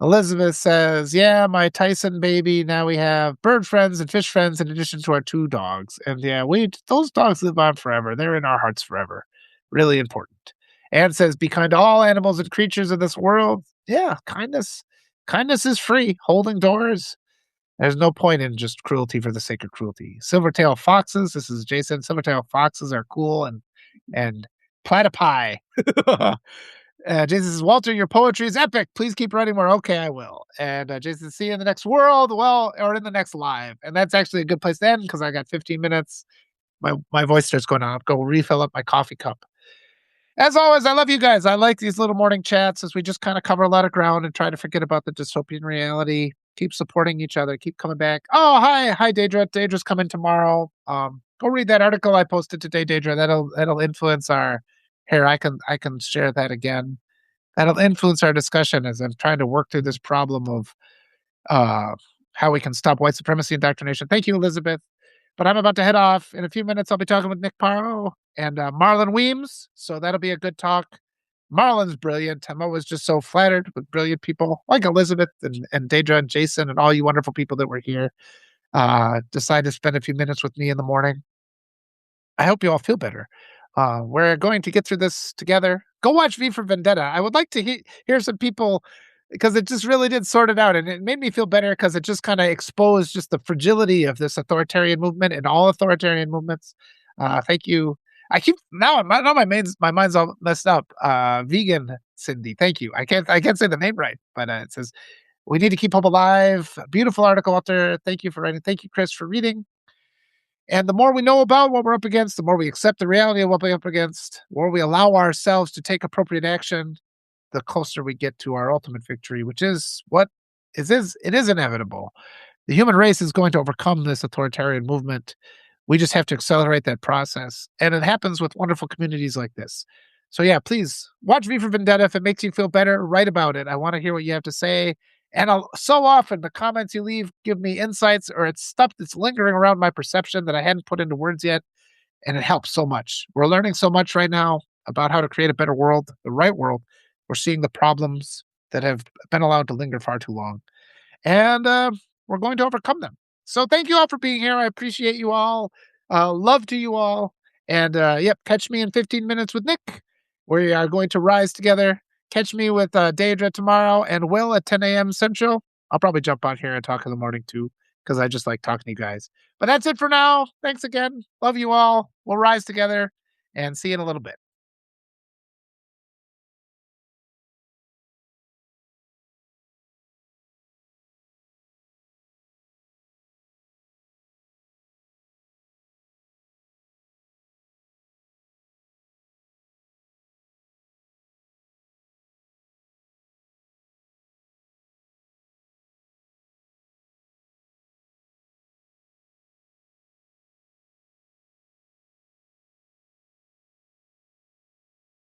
Elizabeth says, yeah, my Tyson baby. Now we have bird friends and fish friends in addition to our 2 dogs. And yeah, those dogs live on forever. They're in our hearts forever. Really important. Anne says, be kind to all animals and creatures of this world. Yeah, kindness. Kindness is free. Holding doors. There's no point in just cruelty for the sake of cruelty. Silvertail foxes. This is Jason. Silvertail foxes are cool and platypi. Jason says, Walter, your poetry is epic. Please keep writing more. Okay, I will. And Jason, see you in the next world. Well, or in the next live. And that's actually a good place to end because I got 15 minutes. My voice starts going on. I'll go refill up my coffee cup. As always, I love you guys. I like these little morning chats as we just kind of cover a lot of ground and try to forget about the dystopian reality. Keep supporting each other. Keep coming back. Oh, hi, Daedra. Daedra's coming tomorrow. Go read that article I posted today, Daedra. That'll influence our. Here, I can share that again. That'll influence our discussion as I'm trying to work through this problem of how we can stop white supremacy indoctrination. Thank you, Elizabeth. But I'm about to head off. In a few minutes, I'll be talking with Nick Paro and Marlon Weems. So that'll be a good talk. Marlon's brilliant. I'm always just so flattered with brilliant people like Elizabeth and Daedra and Jason and all you wonderful people that were here. Decide to spend a few minutes with me in the morning. I hope you all feel better. We're going to get through this together. Go watch V for Vendetta. I would like to hear some people because it just really did sort it out, and it made me feel better because it just kinda exposed just the fragility of this authoritarian movement and all authoritarian movements. Thank you. I keep now my mind's all messed up. Vegan Cindy, thank you. I can't say the name right, but, it says, "We need to keep hope alive." Beautiful article, Walter. Thank you for writing. Thank you, Chris, for reading. And the more we know about what we're up against, the more we accept the reality of what we're up against, the more we allow ourselves to take appropriate action, the closer we get to our ultimate victory, which is what it is inevitable. The human race is going to overcome this authoritarian movement. We just have to accelerate that process. And it happens with wonderful communities like this. So yeah, please watch V for Vendetta. If it makes you feel better, write about it. I want to hear what you have to say. And so often the comments you leave give me insights, or it's stuff that's lingering around my perception that I hadn't put into words yet. And it helps so much. We're learning so much right now about how to create a better world, the right world. We're seeing the problems that have been allowed to linger far too long. And we're going to overcome them. So thank you all for being here. I appreciate you all. Love to you all. And yep, catch me in 15 minutes with Nick. We are going to rise together. Catch me with Deidre tomorrow and Will at 10 a.m. Central. I'll probably jump on here and talk in the morning too, because I just like talking to you guys. But that's it for now. Thanks again. Love you all. We'll rise together and see you in a little bit.